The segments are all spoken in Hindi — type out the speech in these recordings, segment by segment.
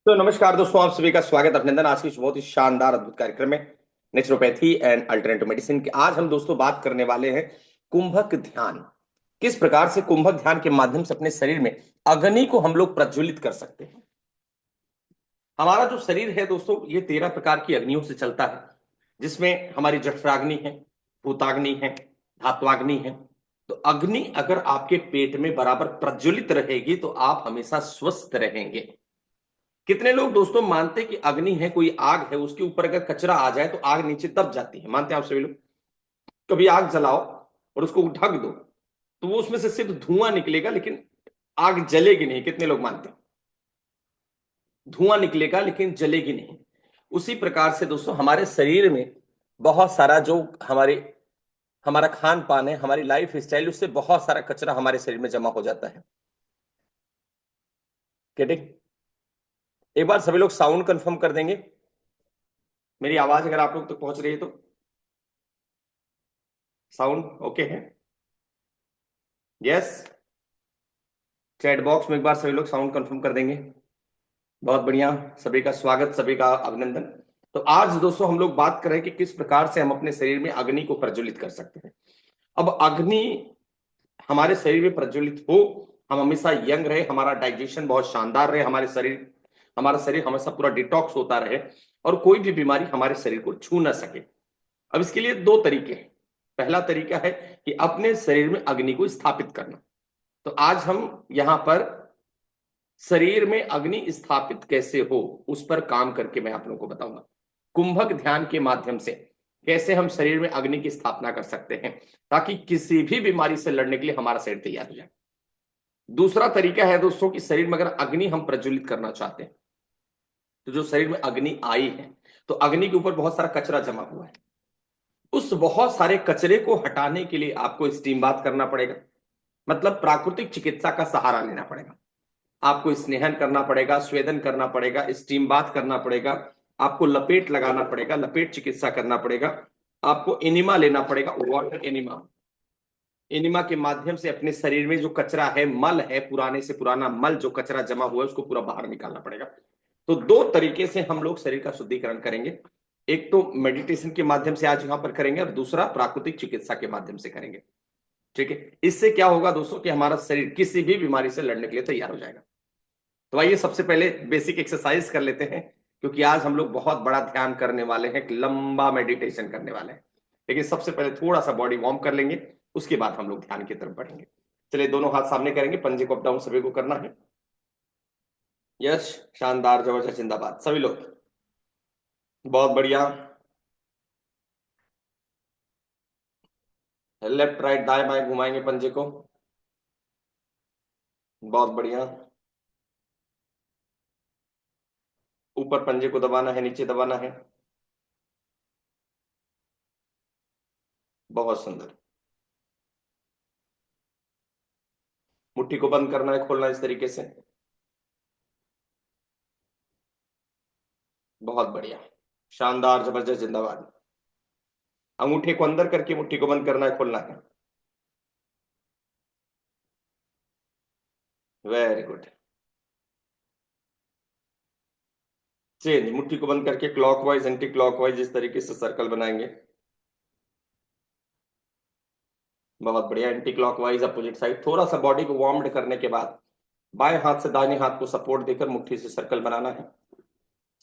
तो नमस्कार दोस्तों, आप सभी का स्वागत अभिनंदन आज की इस बहुत ही शानदार अद्भुत कार्यक्रम में नेचुरोपैथी एंड अल्टरनेटिव मेडिसिन की। आज हम दोस्तों बात करने वाले हैं कुंभक ध्यान। किस प्रकार से कुंभक ध्यान के माध्यम से अपने शरीर में अग्नि को हम लोग प्रज्वलित कर सकते हैं। हमारा जो शरीर है दोस्तों, ये 13 प्रकार की अग्नियों से चलता है, जिसमें हमारी जठराग्नि है, भूताग्नि है, धात्वाग्नि है। तो अग्नि अगर आपके पेट में बराबर प्रज्वलित रहेगी तो आप हमेशा स्वस्थ रहेंगे। कितने लोग दोस्तों मानते हैं कि अग्नि है, कोई आग है, उसके ऊपर अगर कचरा आ जाए तो आग नीचे दब जाती है। मानते हैं आप सभी लोग? कभी आग जलाओ और उसको ढक दो तो वो उसमें से सिर्फ धुआं निकलेगा, लेकिन आग जलेगी नहीं। कितने लोग मानते हैं? धुआं निकलेगा लेकिन जलेगी नहीं। उसी प्रकार से दोस्तों हमारे शरीर में बहुत सारा जो हमारे हमारा खान पान है, हमारी लाइफ स्टाइल, उससे बहुत सारा कचरा हमारे शरीर में जमा हो जाता है। गेटिंग? एक बार सभी लोग साउंड कंफर्म कर देंगे, मेरी आवाज अगर आप लोग तक पहुंच रही है तो। साउंड ओके है? यस। चैट बॉक्स में एक बार सभी लोग साउंड कंफर्म कर देंगे। बहुत बढ़िया, सभी का स्वागत, सभी का अभिनंदन। तो आज दोस्तों हम लोग बात करें कि किस प्रकार से हम अपने शरीर में अग्नि को प्रज्वलित कर सकते हैं। अब अग्नि हमारे शरीर में प्रज्वलित हो, हम हमेशा यंग रहे, हमारा डाइजेशन बहुत शानदार रहे, हमारा शरीर हमेशा पूरा डिटॉक्स होता रहे और कोई भी बीमारी हमारे शरीर को छू ना सके। अब इसके लिए दो तरीके हैं। पहला तरीका है कि अपने शरीर में अग्नि को स्थापित करना। तो आज हम यहां पर शरीर में अग्नि स्थापित कैसे हो उस पर काम करके मैं आप लोगों को बताऊंगा। कुंभक ध्यान के माध्यम से कैसे हम शरीर में अग्नि की स्थापना कर सकते हैं, ताकि किसी भी बीमारी से लड़ने के लिए हमारा शरीर तैयार हो जाए। दूसरा तरीका है दोस्तों कि शरीर में अगर अग्नि हम प्रज्वलित करना चाहते हैं, तो जो शरीर में अग्नि आई है तो अग्नि के ऊपर बहुत सारा कचरा जमा हुआ है। उस बहुत सारे कचरे को हटाने के लिए आपको स्टीम बाथ करना पड़ेगा, मतलब प्राकृतिक चिकित्सा का सहारा लेना पड़ेगा। आपको स्नेहन करना पड़ेगा, स्वेदन करना पड़ेगा, स्टीम बाथ करना पड़ेगा, आपको लपेट लगाना पड़ेगा, लपेट चिकित्सा करना पड़ेगा, आपको एनिमा लेना पड़ेगा, वाटर एनिमा। एनिमा के माध्यम से अपने शरीर में जो कचरा है, मल है, पुराने से पुराना मल जो कचरा जमा हुआ है, उसको पूरा बाहर निकालना पड़ेगा। तो दो तरीके से हम लोग शरीर का शुद्धिकरण करेंगे। एक तो मेडिटेशन के माध्यम से आज यहां पर करेंगे और दूसरा प्राकृतिक चिकित्सा के माध्यम से करेंगे। ठीक है? इससे क्या होगा दोस्तों कि हमारा शरीर किसी भी बीमारी से लड़ने के लिए तैयार हो जाएगा। तो आइए सबसे पहले बेसिक एक्सरसाइज कर लेते हैं, क्योंकि आज हम लोग बहुत बड़ा ध्यान करने वाले हैं, एक लंबा मेडिटेशन करने वाले हैं। लेकिन सबसे पहले थोड़ा सा बॉडी वार्म कर लेंगे, उसके बाद हम लोग ध्यान की तरफ बढ़ेंगे। चलिए, दोनों हाथ सामने करेंगे, पंजे को अप डाउन सभी को करना है। यश, शानदार, जबरदस्त, जिंदाबाद सभी लोग। बहुत बढ़िया। लेफ्ट राइट दाएं बाएं घुमाएंगे पंजे को। बहुत बढ़िया। ऊपर पंजे को दबाना है, नीचे दबाना है। बहुत सुंदर। मुट्ठी को बंद करना है, खोलना इस तरीके से। बहुत बढ़िया, शानदार, जबरदस्त, जिंदाबाद। अंगूठे को अंदर करके मुट्ठी को बंद करना है, खोलना है। Very good. चेंज, मुट्ठी को बंद करके क्लॉकवाइज एंटी क्लॉकवाइज इस तरीके से सर्कल बनाएंगे। बहुत बढ़िया, एंटी क्लॉकवाइज अपोजिट साइड। थोड़ा सा बॉडी को वार्म्ड करने के बाद बाएं हाथ से दाहिने हाथ को सपोर्ट देकर मुट्ठी से सर्कल बनाना है।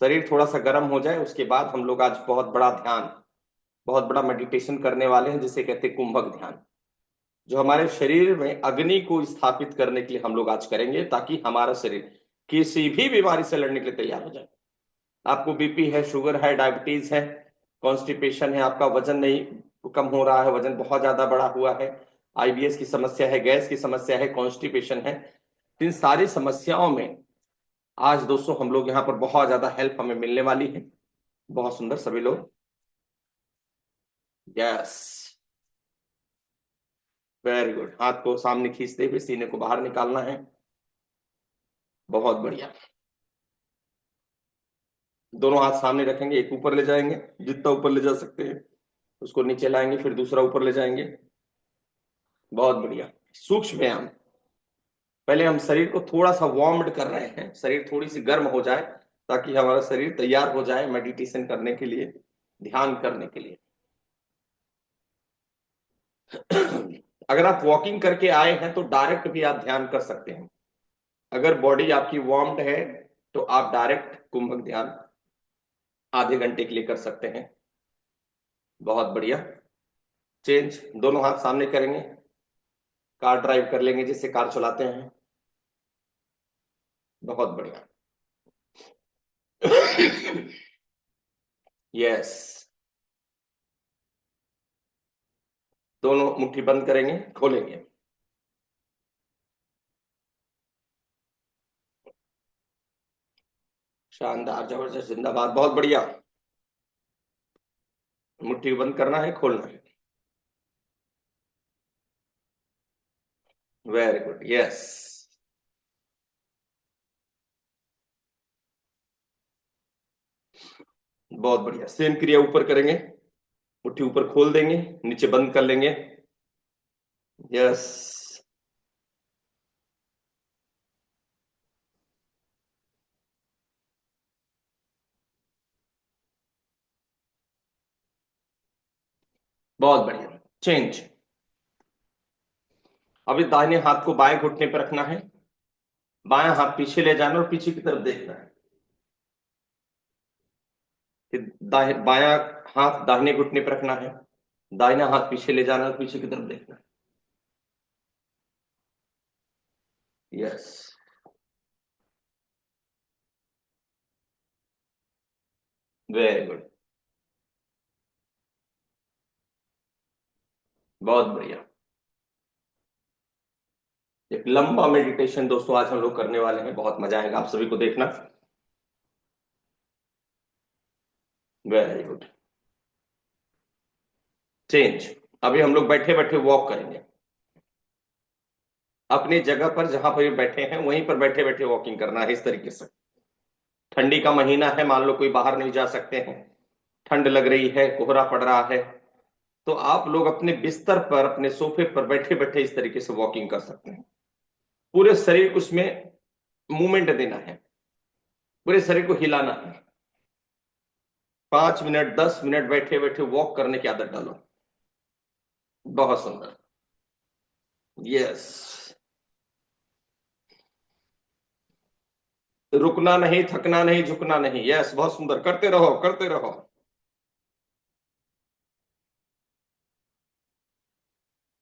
शरीर थोड़ा सा गर्म हो जाए उसके बाद हम लोग आज बहुत बड़ा ध्यान, बहुत बड़ा मेडिटेशन करने वाले हैं, जिसे कहते हैं कुंभक ध्यान, जो हमारे शरीर में अग्नि को स्थापित करने के लिए हम लोग आज करेंगे, ताकि हमारा शरीर किसी भी बीमारी से लड़ने के लिए तैयार हो जाए। आपको बीपी है, शुगर है, डायबिटीज है, कॉन्स्टिपेशन है, आपका वजन नहीं कम हो रहा है, वजन बहुत ज्यादा बढ़ा हुआ है, आईबीएस की समस्या है, गैस की समस्या है, कॉन्स्टिपेशन है, इन सारी समस्याओं में आज दोस्तों हम लोग यहाँ पर बहुत ज्यादा हेल्प हमें मिलने वाली है। बहुत सुंदर, सभी लोग। Yes, very good. हाथ को सामने खींचते हुए सीने को बाहर निकालना है। बहुत बढ़िया। दोनों हाथ सामने रखेंगे, एक ऊपर ले जाएंगे, जितना ऊपर ले जा सकते हैं उसको नीचे लाएंगे, फिर दूसरा ऊपर ले जाएंगे। बहुत बढ़िया। सूक्ष्म व्यायाम। पहले हम शरीर को थोड़ा सा वार्म्ड कर रहे हैं, शरीर थोड़ी सी गर्म हो जाए ताकि हमारा शरीर तैयार हो जाए मेडिटेशन करने के लिए, ध्यान करने के लिए। अगर आप वॉकिंग करके आए हैं तो डायरेक्ट भी आप ध्यान कर सकते हैं। अगर बॉडी आपकी वार्म्ड है तो आप डायरेक्ट कुंभक ध्यान आधे घंटे के लिए कर सकते हैं। बहुत बढ़िया। चेंज, दोनों हाथ सामने करेंगे, कार ड्राइव कर लेंगे जैसे कार चलाते हैं। बहुत बढ़िया। यस। दोनों मुट्ठी बंद करेंगे, खोलेंगे। शानदार, जबरदस्त, जिंदाबाद, बहुत बढ़िया। मुट्ठी बंद करना है, खोलना है। Very good, yes. बहुत बढ़िया, सेम क्रिया ऊपर करेंगे, मुट्ठी ऊपर खोल देंगे, नीचे बंद कर लेंगे। यस। बहुत बढ़िया। चेंज। अभी दाहिने हाथ को बाएं घुटने पर रखना है, बायां हाथ पीछे ले जाना और पीछे की तरफ देखना है। फिर बायां हाथ दाहिने घुटने पर रखना है, दाहिना हाथ पीछे ले जाना और पीछे की तरफ देखना है। यस। Very good. बहुत बढ़िया। एक लंबा मेडिटेशन दोस्तों आज हम लोग करने वाले हैं, बहुत मजा आएगा, आप सभी को देखना। Very good. चेंज। अभी हम लोग बैठे बैठे वॉक करेंगे, अपनी जगह पर जहां पर ये बैठे हैं वहीं पर बैठे बैठे वॉकिंग करना है इस तरीके से। ठंडी का महीना है, मान लो कोई बाहर नहीं जा सकते हैं, ठंड लग रही है, कोहरा पड़ रहा है, तो आप लोग अपने बिस्तर पर, अपने सोफे पर बैठे बैठे इस तरीके से वॉकिंग कर सकते हैं। पूरे शरीर को उसमें मूवमेंट देना है, पूरे शरीर को हिलाना है। 5 मिनट 10 मिनट बैठे बैठे वॉक करने की आदत डालो। बहुत सुंदर। यस। रुकना नहीं, थकना नहीं, झुकना नहीं। यस, बहुत सुंदर, करते रहो करते रहो।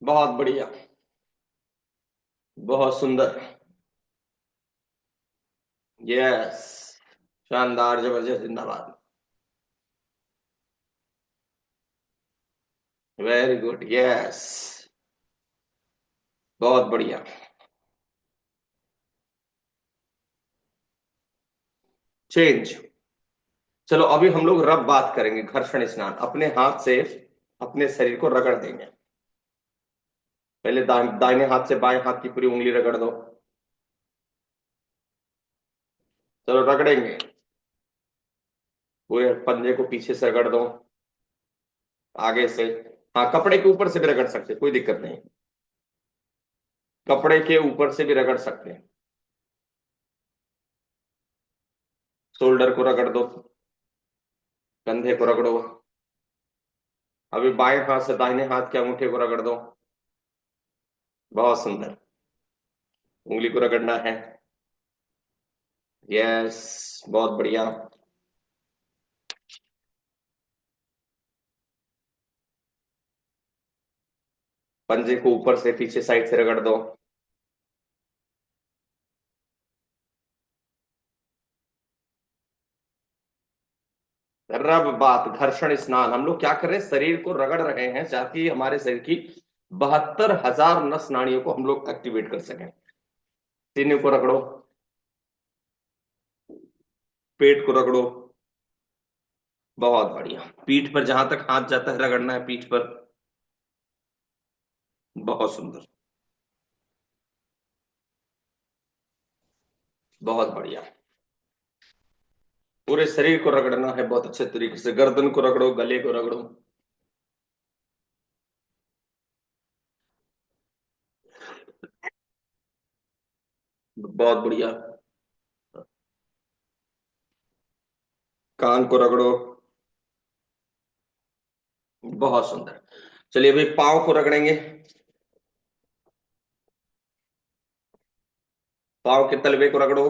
बहुत बढ़िया। बहुत सुंदर। यस। शानदार, जबरदस्त, जिंदाबाद। Very good, yes. बहुत बढ़िया। चेंज। चलो अभी हम लोग रब बात करेंगे, घर्षण स्नान। अपने हाथ से अपने शरीर को रगड़ देंगे। पहले दाहिने हाथ से बाएं हाथ की पूरी उंगली रगड़ दो। चलो रगड़ेंगे, पूरे पंजे को पीछे से रगड़ दो, आगे से। हाँ, कपड़े के ऊपर से भी रगड़ सकते, कोई दिक्कत नहीं, कपड़े के ऊपर से भी रगड़ सकते हैं। शोल्डर को रगड़ दो, कंधे को रगड़ो। अभी बाएं हाथ से दाहिने हाथ के अंगूठे को रगड़ दो। बहुत सुंदर। उंगली को रगड़ना है। यस। बहुत बढ़िया। पंजे को ऊपर से पीछे साइड से रगड़ दो। रब बात, घर्षण स्नान। हम लोग क्या कर रहे हैं, शरीर को रगड़ रहे हैं ताकि हमारे शरीर की 72,000 नस नाड़ियों को हम लोग एक्टिवेट कर सकें। सीने को रगड़ो, पेट को रगड़ो। बहुत बढ़िया। पीठ पर जहां तक हाथ जाता है रगड़ना है, पीठ पर। बहुत सुंदर। बहुत बढ़िया। पूरे शरीर को रगड़ना है बहुत अच्छे तरीके से, गर्दन को रगड़ो, गले को रगड़ो। बहुत बढ़िया। कान को रगड़ो। बहुत सुंदर। चलिए अभी पाँव को रगड़ेंगे। पाँव के तलवे को रगड़ो।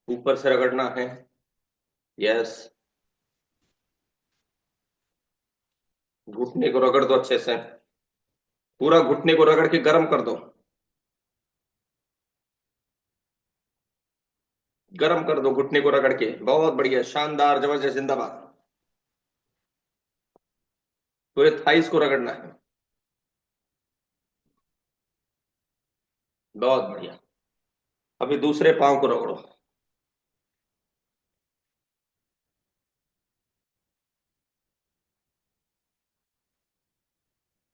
ऊपर से रगड़ना है। यस। घुटने को रगड़ दो अच्छे से। पूरा घुटने को रगड़ के गर्म कर दो। गर्म कर दो घुटने को रगड़ के। बहुत बढ़िया, शानदार, जबरदस्त, जिंदाबाद। पूरे थाइस को रगड़ना है। बहुत बढ़िया। अभी दूसरे पांव को रगड़ो।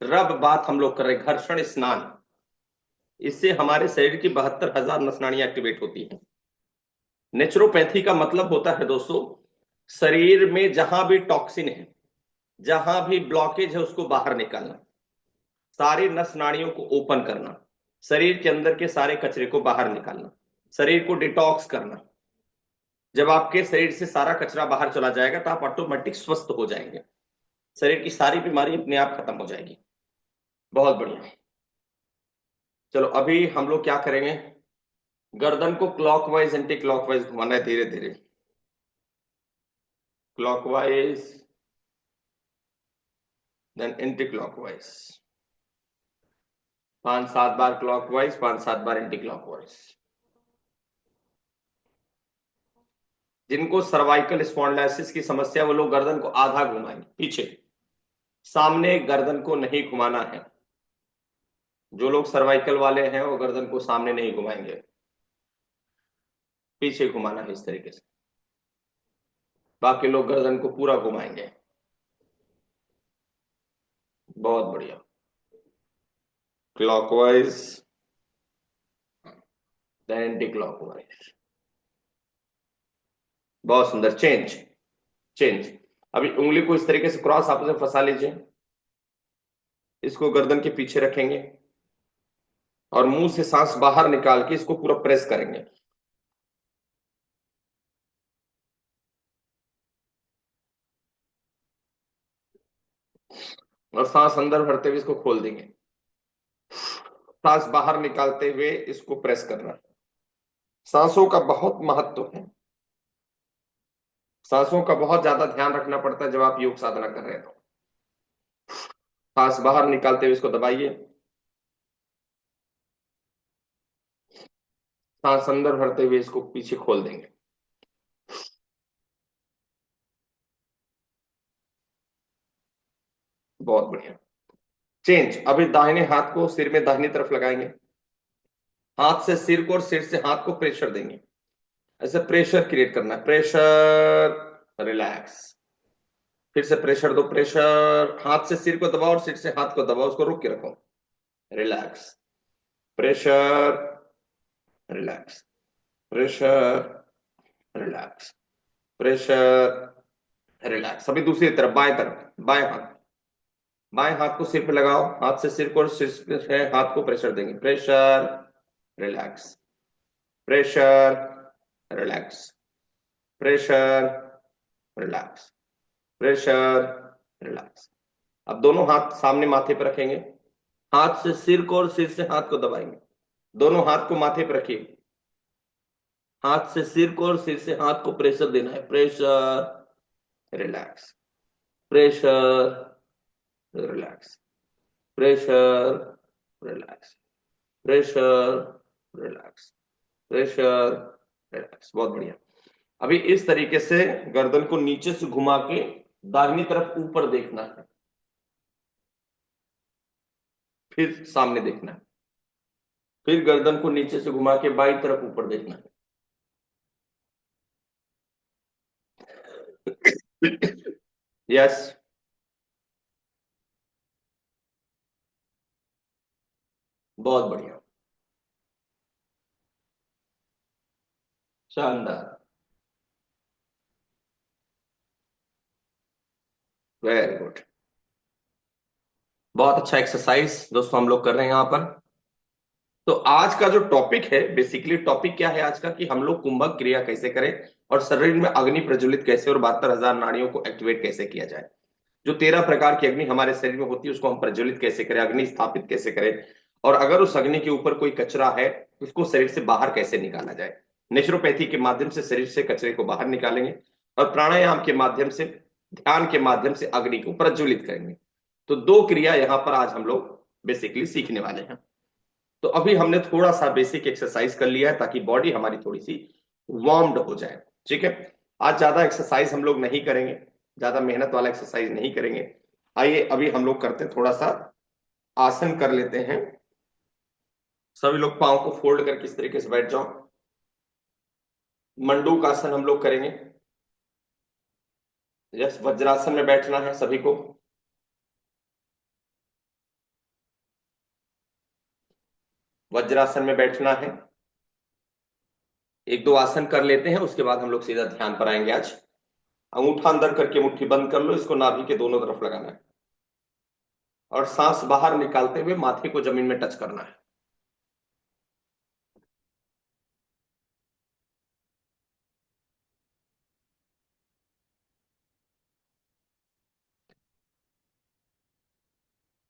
रब बात हम लोग कर रहे हैं, घर्षण स्नान। इससे हमारे शरीर की 72,000 नसनाड़ियां एक्टिवेट होती हैं। नेचुरोपैथी का मतलब होता है दोस्तों, शरीर में जहां भी टॉक्सिन है, जहां भी ब्लॉकेज है, उसको बाहर निकालना। सारी नस नाड़ियों को ओपन करना। शरीर के अंदर के सारे कचरे को बाहर निकालना। शरीर को डिटॉक्स करना। जब आपके शरीर से सारा कचरा बाहर चला जाएगा तो आप ऑटोमेटिक स्वस्थ हो जाएंगे। शरीर की सारी बीमारी अपने आप खत्म हो जाएगी। बहुत बढ़िया। चलो अभी हम लोग क्या करेंगे, गर्दन को क्लॉकवाइज एंटी क्लॉकवाइज घुमाना है, धीरे धीरे। Clockwise, then anticlockwise. 5-7 बार क्लॉकवाइज, 5-7 बार एंटी क्लॉकवाइज। जिनको सर्वाइकल स्पॉन्डिलोसिस की समस्या, वो लोग गर्दन को आधा घुमाएंगे पीछे। सामने गर्दन को नहीं घुमाना है। जो लोग सर्वाइकल वाले हैं वो गर्दन को सामने नहीं घुमाएंगे, पीछे घुमाना है इस तरीके से। बाकी लोग गर्दन को पूरा घुमाएंगे। बहुत बढ़िया। Clockwise, then anticlockwise. बहुत सुंदर। Change, change. अभी उंगली को इस तरीके से क्रॉस आपस में फंसा लीजिए। इसको गर्दन के पीछे रखेंगे और मुंह से सांस बाहर निकाल के इसको पूरा प्रेस करेंगे। और सांस अंदर भरते हुए इसको खोल देंगे। सांस बाहर निकालते हुए इसको प्रेस करना। सांसों का बहुत महत्व है। सांसों का बहुत ज्यादा ध्यान रखना पड़ता है जब आप योग साधना कर रहे हैं तो। सांस बाहर निकालते हुए इसको दबाइए। सांस अंदर भरते हुए इसको पीछे खोल देंगे। बहुत बढ़िया। चेंज। अभी दाहिने हाथ को सिर में दाहिनी तरफ लगाएंगे। हाथ से सिर को और सिर से हाथ को प्रेशर देंगे। ऐसे प्रेशर क्रिएट करना है। Pressure, relax. फिर से प्रेशर दो। प्रेशर, हाथ से सिर को दबाओ और सिर से हाथ को दबाओ, उसको रोक के रखो। Relax. Pressure, relax. Pressure, relax. Pressure, relax. अभी दूसरी तरफ, बाएं तरफ, बाएं हाथ। बाएं हाथ को सिर पे लगाओ। हाथ से सिर को और सिर से हाथ को प्रेशर देंगे। Pressure, relax. Pressure, relax. Pressure, relax. Pressure, relax. अब दोनों हाथ सामने माथे पर रखेंगे। हाथ से सिर को और सिर से हाथ को दबाएंगे। दोनों हाथ को माथे पर रखिए। हाथ से सिर को और सिर से हाथ को प्रेशर देना है। Pressure, relax. Pressure, relax. Pressure, relax. Pressure, relax. Pressure, relax. बहुत बढ़िया। अभी इस तरीके से गर्दन को नीचे से घुमा के दाहिनी तरफ ऊपर देखना है। फिर सामने देखना है। फिर गर्दन को नीचे से घुमा के बाईं तरफ ऊपर देखना है। यस। बहुत बढ़िया। शानदार। Very good. बहुत अच्छा एक्सरसाइज दोस्तों हम लोग कर रहे हैं यहाँ पर। तो आज का जो टॉपिक है, बेसिकली टॉपिक क्या है आज का, कि हम लोग कुंभक क्रिया कैसे करें और शरीर में अग्नि प्रज्वलित कैसे और 72,000 नाड़ियों को एक्टिवेट कैसे किया जाए। जो 13 प्रकार की अग्नि हमारे शरीर में होती है उसको हम प्रज्वलित कैसे करें, अग्नि स्थापित कैसे करें, और अगर उस अग्नि के ऊपर कोई कचरा है उसको शरीर से बाहर कैसे निकाला जाए। नेचुरोपैथी के माध्यम से शरीर से कचरे को बाहर निकालेंगे और प्राणायाम के माध्यम से, ध्यान के माध्यम से अग्नि को प्रज्वलित करेंगे। तो दो क्रिया यहां पर आज हम लोग बेसिकली सीखने वाले हैं। तो अभी हमने थोड़ा सा बेसिक एक्सरसाइज कर लिया है ताकि बॉडी हमारी थोड़ी सी वार्म्ड हो जाए। ठीक है, आज ज्यादा एक्सरसाइज हम लोग नहीं करेंगे, ज्यादा मेहनत वाला एक्सरसाइज नहीं करेंगे। आइए अभी हम लोग करते हैं, थोड़ा सा आसन कर लेते हैं। सभी लोग पांव को फोल्ड करके इस तरीके से बैठ जाओ। मंडूक आसन हम लोग करेंगे। यस, वज्रासन में बैठना है सभी को। वज्रासन में बैठना है। एक दो आसन कर लेते हैं, उसके बाद हम लोग सीधा ध्यान पर आएंगे। आज अंगूठा अंदर करके मुट्ठी बंद कर लो, इसको नाभि के दोनों तरफ लगाना है और सांस बाहर निकालते हुए माथे को जमीन में टच करना है।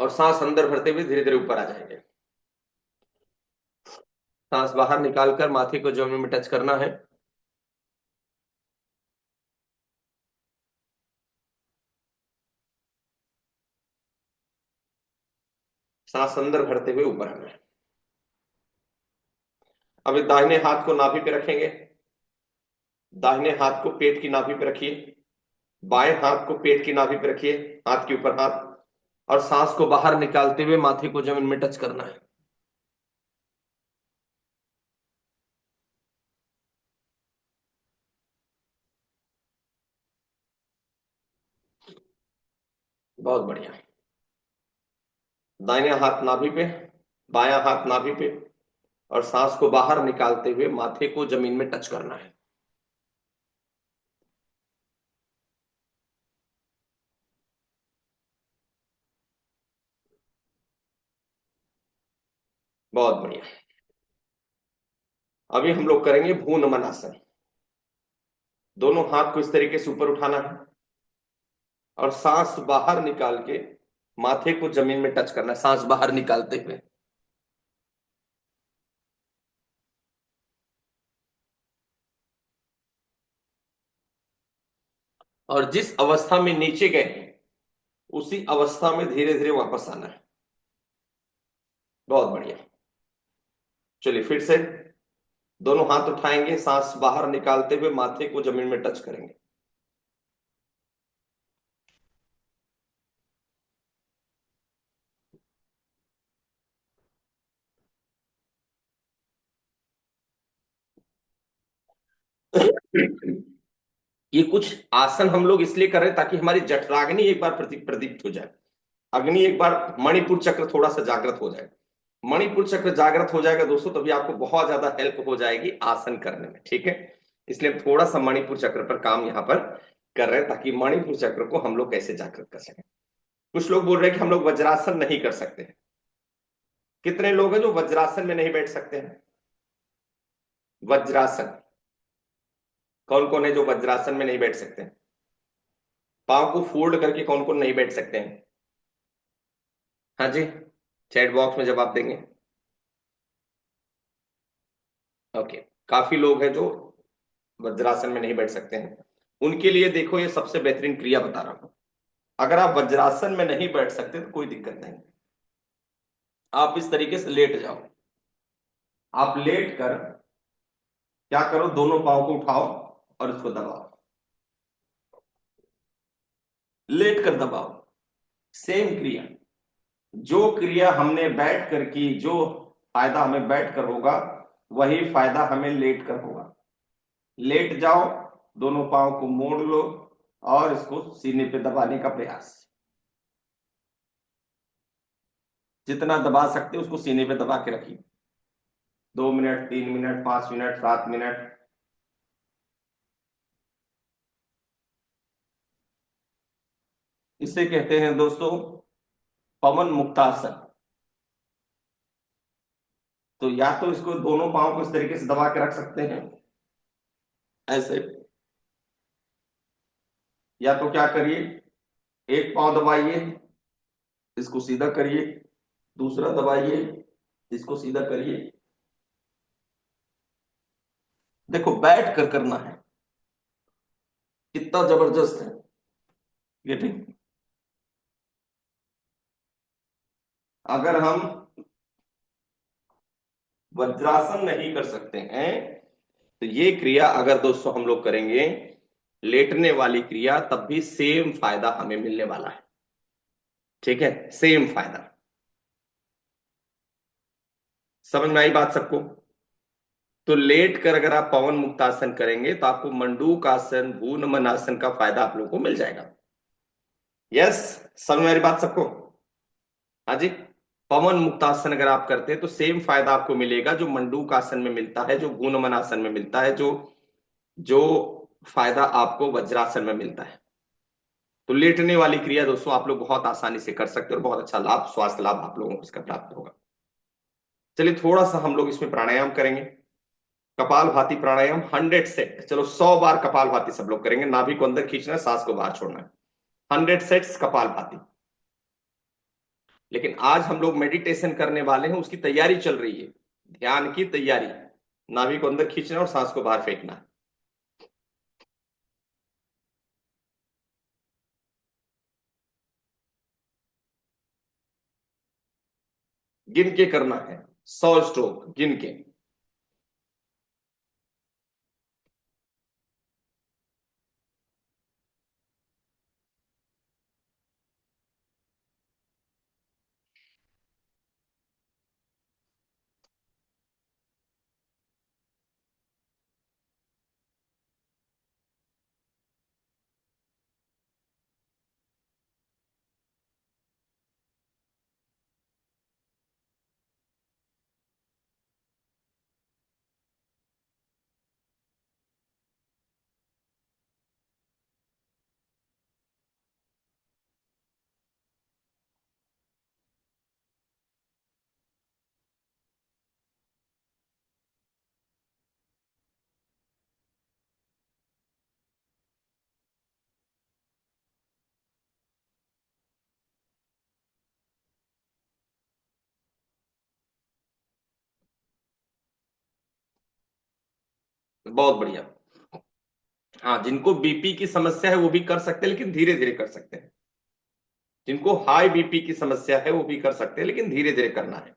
और सांस अंदर भरते हुए धीरे धीरे ऊपर आ जाएंगे। सांस बाहर निकालकर माथे को जमीन में टच करना है। सांस अंदर भरते हुए ऊपर आना है। अभी दाहिने हाथ को नाभि पे रखेंगे। दाहिने हाथ को पेट की नाभि पे रखिए। बाएं हाथ को पेट की नाभि पे रखिए, हाथ के ऊपर हाथ, और सांस को बाहर निकालते हुए माथे को जमीन में टच करना है। बहुत बढ़िया। दाहिने हाथ नाभि पे, बायां हाथ नाभि पे, और सांस को बाहर निकालते हुए माथे को जमीन में टच करना है। बहुत बढ़िया। अभी हम लोग करेंगे भू नमन आसन। दोनों हाथ को इस तरीके से ऊपर उठाना है और सांस बाहर निकाल के माथे को जमीन में टच करना है, सांस बाहर निकालते हुए। और जिस अवस्था में नीचे गए हैं उसी अवस्था में धीरे धीरे वापस आना है। बहुत बढ़िया। चलिए फिर से दोनों हाथ उठाएंगे, सांस बाहर निकालते हुए माथे को जमीन में टच करेंगे। ये कुछ आसन हम लोग इसलिए कर रहे हैं ताकि हमारी जठराग्नि एक बार प्रदीप्त हो जाए, अग्नि एक बार, मणिपुर चक्र थोड़ा सा जागृत हो जाए। मणिपुर चक्र जागृत हो जाएगा दोस्तों, तभी आपको बहुत ज्यादा हेल्प हो जाएगी आसन करने में। ठीक है, इसलिए हम थोड़ा सा मणिपुर चक्र पर काम यहाँ पर कर रहे हैं ताकि मणिपुर चक्र को हम लोग कैसे जागृत कर सकें। कुछ लोग बोल रहे हैं कि हम लोग वज्रासन नहीं कर सकते हैं। कितने लोग हैं जो वज्रासन में नहीं बैठ सकते हैं? वज्रासन, कौन कौन है जो वज्रासन में नहीं बैठ सकते हैं? पांव को फोल्ड करके कौन कौन नहीं बैठ सकते हैं? हाँ जी, चैट बॉक्स में जवाब देंगे। ओके, काफी लोग हैं जो वज्रासन में नहीं बैठ सकते हैं। उनके लिए देखो ये सबसे बेहतरीन क्रिया बता रहा हूं। अगर आप वज्रासन में नहीं बैठ सकते तो कोई दिक्कत नहीं, आप इस तरीके से लेट जाओ। आप लेट कर क्या करो, दोनों पांव को उठाओ और इसको दबाओ। लेट कर दबाओ। सेम क्रिया, जो क्रिया हमने बैठ कर की, जो फायदा हमें बैठ कर होगा वही फायदा हमें लेट कर होगा। लेट जाओ, दोनों पांव को मोड़ लो और इसको सीने पे दबाने का प्रयास। जितना दबा सकते हो उसको सीने पे दबा के रखिए। 2 मिनट, 3 मिनट, 5 मिनट, 7 मिनट। इसे कहते हैं दोस्तों पवन मुक्तासन। तो या तो इसको दोनों पांव को इस तरीके से दबा के रख सकते हैं ऐसे, या तो क्या करिए, एक पांव दबाइए, इसको सीधा करिए, दूसरा दबाइए, इसको सीधा करिए। देखो बैठ कर करना है, कितना जबरदस्त है ये, ठीक। अगर हम वज्रासन नहीं कर सकते हैं तो ये क्रिया अगर दोस्तों हम लोग करेंगे, लेटने वाली क्रिया, तब भी सेम फायदा हमें मिलने वाला है। ठीक है, सेम फायदा। समझ में आई बात सबको? तो लेट कर अगर आप पवन मुक्तासन करेंगे तो आपको मंडूक आसन, भूनमन आसन का फायदा आप लोगों को मिल जाएगा। यस, समझ में आ रही बात सबको? हाँ जी। पवन मुक्तासन अगर आप करते हैं तो सेम फायदा आपको मिलेगा जो मंडूक आसन में मिलता है, जो भूनमन आसन में मिलता है, जो जो फायदा आपको वज्रासन में मिलता है। तो लेटने वाली क्रिया दोस्तों आप लोग बहुत आसानी से कर सकते हो और बहुत अच्छा लाभ, स्वास्थ्य लाभ आप लोगों को इसका प्राप्त होगा। चलिए थोड़ा सा हम लोग इसमें प्राणायाम करेंगे। कपाल भाती प्राणायाम 100 सेट, चलो 100 बार कपाल भाती सब लोग करेंगे। नाभि को अंदर खींचना है, सांस को बाहर छोड़ना है। 100 सेट्स कपाल भाती। लेकिन आज हम लोग मेडिटेशन करने वाले हैं, उसकी तैयारी चल रही है, ध्यान की तैयारी। नाभि को अंदर खींचना और सांस को बाहर फेंकना है। गिन के करना है, 100 स्ट्रोक गिन के। बहुत बढ़िया। हाँ, जिनको बीपी की समस्या है वो भी कर सकते हैं, लेकिन धीरे धीरे कर सकते हैं। जिनको हाई बीपी की समस्या है वो भी कर सकते हैं, लेकिन धीरे धीरे करना है,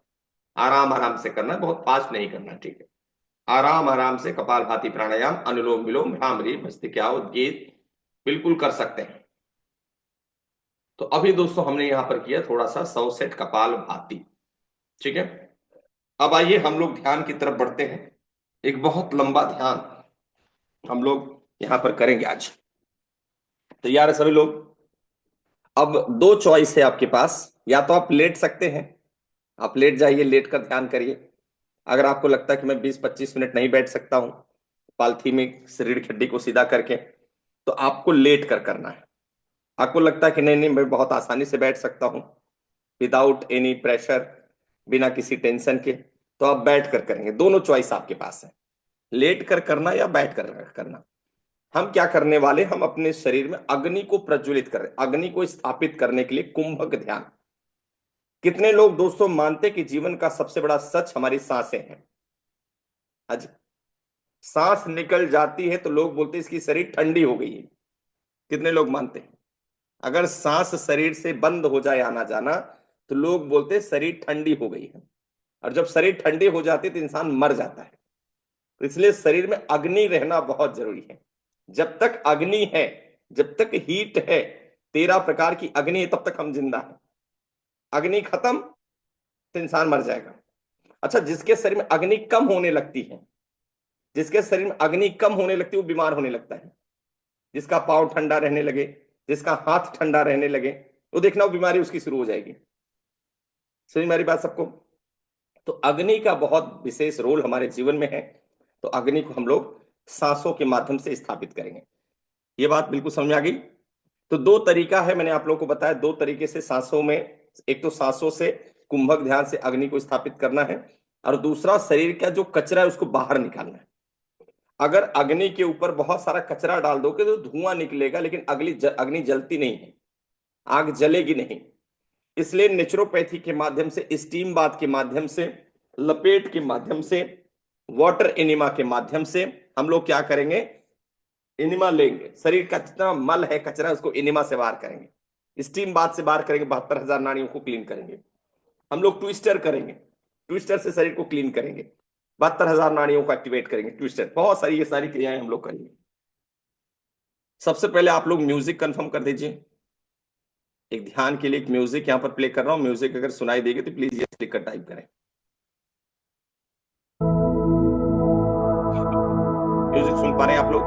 आराम आराम से करना है, बहुत फास्ट नहीं करना। ठीक है, आराम आराम से कपाल भाती प्राणायाम, अनुलोम विलोम, भ्रामरी, भस्त्रिका, उद्गीत बिल्कुल कर सकते हैं। तो अभी दोस्तों हमने यहां पर किया थोड़ा सा 100 सेट कपाल भाती। ठीक है, अब आइए हम लोग ध्यान की तरफ बढ़ते हैं। एक बहुत लंबा ध्यान हम लोग यहां पर करेंगे आज। तैयार है सभी लोग? अब दो चॉइस है आपके पास, या तो आप लेट सकते हैं, आप लेट जाइए, लेट कर ध्यान करिए। अगर आपको लगता है कि मैं 20-25 मिनट नहीं बैठ सकता हूं पालथी में शरीर की हड्डी को सीधा करके, तो आपको लेट कर करना है। आपको लगता है कि नहीं नहीं मैं बहुत आसानी से बैठ सकता हूं विदाउट एनी प्रेशर, बिना किसी टेंशन के, तो आप बैठ कर करेंगे। दोनों चॉइस आपके पास है, लेट कर करना या बैठ कर करना। हम क्या करने वाले, हम अपने शरीर में अग्नि को प्रज्वलित कर रहे हैं, अग्नि को स्थापित करने के लिए कुंभक ध्यान। कितने लोग दोस्तों मानते कि जीवन का सबसे बड़ा सच हमारी सांसें हैं? आज सांस निकल जाती है तो लोग बोलते हैं इसकी शरीर ठंडी हो गई है। कितने लोग मानते हैं? अगर सांस शरीर से बंद हो जाए आना जाना तो लोग बोलते हैं शरीर ठंडी हो गई है। और जब शरीर ठंडी हो जाती है तो इंसान मर जाता है। तो इसलिए शरीर में अग्नि रहना बहुत जरूरी है। जब तक अग्नि है, जब तक हीट है, 13 प्रकार की अग्नि है, तब तक हम जिंदा हैं। अग्नि खत्म तो इंसान मर जाएगा। अच्छा, जिसके शरीर में अग्नि कम होने लगती है, जिसके शरीर में अग्नि कम होने लगती है वो बीमार होने लगता है। जिसका पाँव ठंडा रहने लगे, जिसका हाथ ठंडा रहने लगे, वो देखना वो बीमारी उसकी शुरू हो जाएगी। समझ में हमारी बात सबको? तो अग्नि का बहुत विशेष रोल हमारे जीवन में है। तो अग्नि को हम लोग सांसों के माध्यम से स्थापित करेंगे। ये बात बिल्कुल समझ में आ गई? तो दो तरीका है, मैंने आप लोगों को बताया, दो तरीके से सांसों में। एक तो सांसों से कुंभक ध्यान से अग्नि को स्थापित करना है, और दूसरा शरीर का जो कचरा है उसको बाहर निकालना है। अगर अग्नि के ऊपर बहुत सारा कचरा डाल दोगे तो धुआं निकलेगा, लेकिन अग्नि जलती नहीं है, आग जलेगी नहीं। इसलिए नेचुरोपैथी के माध्यम से, स्टीम बाथ के माध्यम से, लपेट के माध्यम से, वाटर एनिमा के माध्यम से हम लोग क्या करेंगे, एनिमा लेंगे, शरीर का जितना मल है, कचरा, उसको एनिमा से बाहर करेंगे, स्टीम बाथ से बाहर करेंगे, 72,000 नाड़ियों को क्लीन करेंगे। हम लोग ट्विस्टर करेंगे, ट्विस्टर से शरीर को क्लीन करेंगे, 72,000 नाड़ियों को एक्टिवेट करेंगे, ट्विस्टर, बहुत सारी ये सारी क्रियाएं हम लोग करेंगे। सबसे पहले आप लोग म्यूजिक कंफर्म कर दीजिए। एक ध्यान के लिए एक म्यूजिक यहां पर प्ले कर रहा हूं, म्यूजिक अगर सुनाई देगी तो प्लीज ये स्टिकर टाइप करें। म्यूजिक सुन पा रहे हैं आप लोग?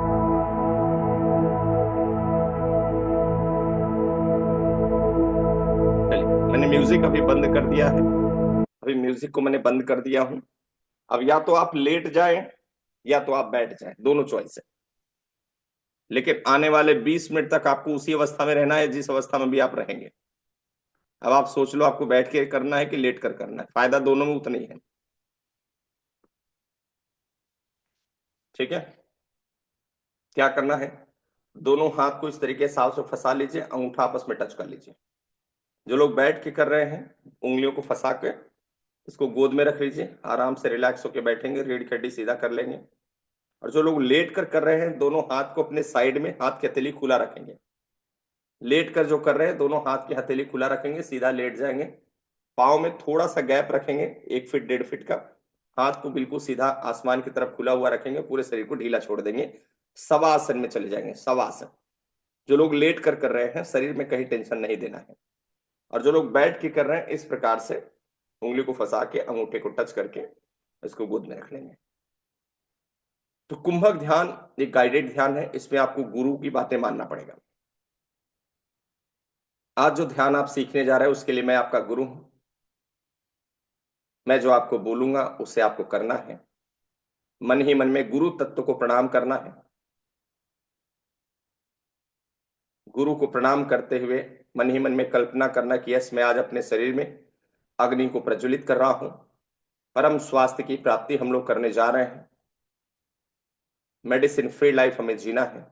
चलिए, मैंने म्यूजिक अभी बंद कर दिया है, अभी म्यूजिक को मैंने बंद कर दिया हूं। अब या तो आप लेट जाएं या तो आप बैठ जाएं, दोनों चॉइस है। लेकिन आने वाले 20 मिनट तक आपको उसी अवस्था में रहना है जिस अवस्था में भी आप रहेंगे। अब आप सोच लो आपको बैठ के करना है कि लेट कर करना है, फायदा दोनों में उतना ही है। ठीक है, क्या करना है, दोनों हाथ को इस तरीके से से फंसा लीजिए, अंगूठा आपस में टच कर लीजिए। जो लोग बैठ के कर रहे हैं, उंगलियों को फंसा के इसको गोद में रख लीजिए, आराम से रिलैक्स होकर बैठेंगे, रीढ़ की हड्डी सीधा कर लेंगे। और जो लोग लेट कर रहे हैं, दोनों हाथ को अपने साइड में, हाथ की हथेली खुला रखेंगे। लेट कर जो कर रहे हैं, दोनों हाथ की हथेली खुला रखेंगे, सीधा लेट जाएंगे, पाँव में थोड़ा सा गैप रखेंगे, 1 फीट 1.5 फीट का, हाथ को बिल्कुल सीधा आसमान की तरफ खुला हुआ रखेंगे, पूरे शरीर को ढीला छोड़ देंगे, शवासन में चले जाएंगे, शवासन। जो लोग लेट कर रहे हैं, शरीर में कहीं टेंशन नहीं देना है। और जो लोग बैठ के कर रहे हैं, इस प्रकार से उंगली को फंसा के अंगूठे को टच करके इसको गोद में रख लेंगे। तो कुंभक ध्यान एक गाइडेड ध्यान है, इसमें आपको गुरु की बातें मानना पड़ेगा। आज जो ध्यान आप सीखने जा रहे हैं उसके लिए मैं आपका गुरु हूं। मैं जो आपको बोलूंगा उसे आपको करना है, मन ही मन में गुरु तत्व को प्रणाम करना है। गुरु को प्रणाम करते हुए मन ही मन में कल्पना करना कि यस, मैं आज अपने शरीर में अग्नि को प्रज्वलित कर रहा हूं, परम स्वास्थ्य की प्राप्ति हम लोग करने जा रहे हैं। मेडिसिन फ्री लाइफ हमें जीना है,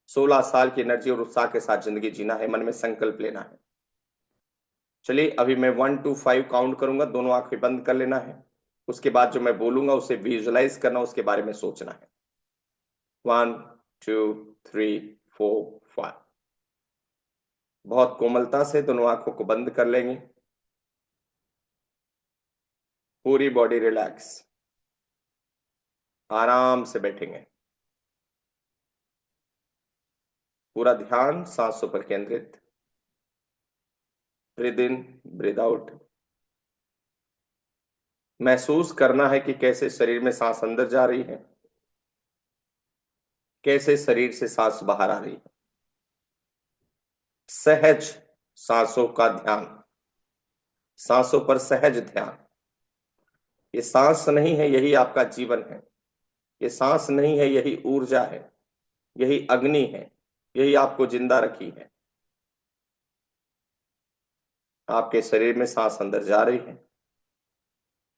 16 साल की एनर्जी और उत्साह के साथ जिंदगी जीना है, मन में संकल्प लेना है। चलिए, अभी मैं 1 to 5 काउंट करूंगा, दोनों आंखें बंद कर लेना है। उसके बाद जो मैं बोलूंगा उसे विजुअलाइज करना, उसके बारे में सोचना है। 1 2 3 4 5। बहुत कोमलता से दोनों आंखों को बंद कर लेंगे, पूरी बॉडी रिलैक्स, आराम से बैठेंगे, पूरा ध्यान सांसों पर केंद्रित। Breathe in, breathe out. महसूस करना है कि कैसे शरीर में सांस अंदर जा रही है, कैसे शरीर से सांस बाहर आ रही है। सहज सांसों का ध्यान, सांसों पर सहज ध्यान। ये सांस नहीं है, यही आपका जीवन है। ये सांस नहीं है, यही ऊर्जा है, यही अग्नि है, यही आपको जिंदा रखी है। आपके शरीर में सांस अंदर जा रही है,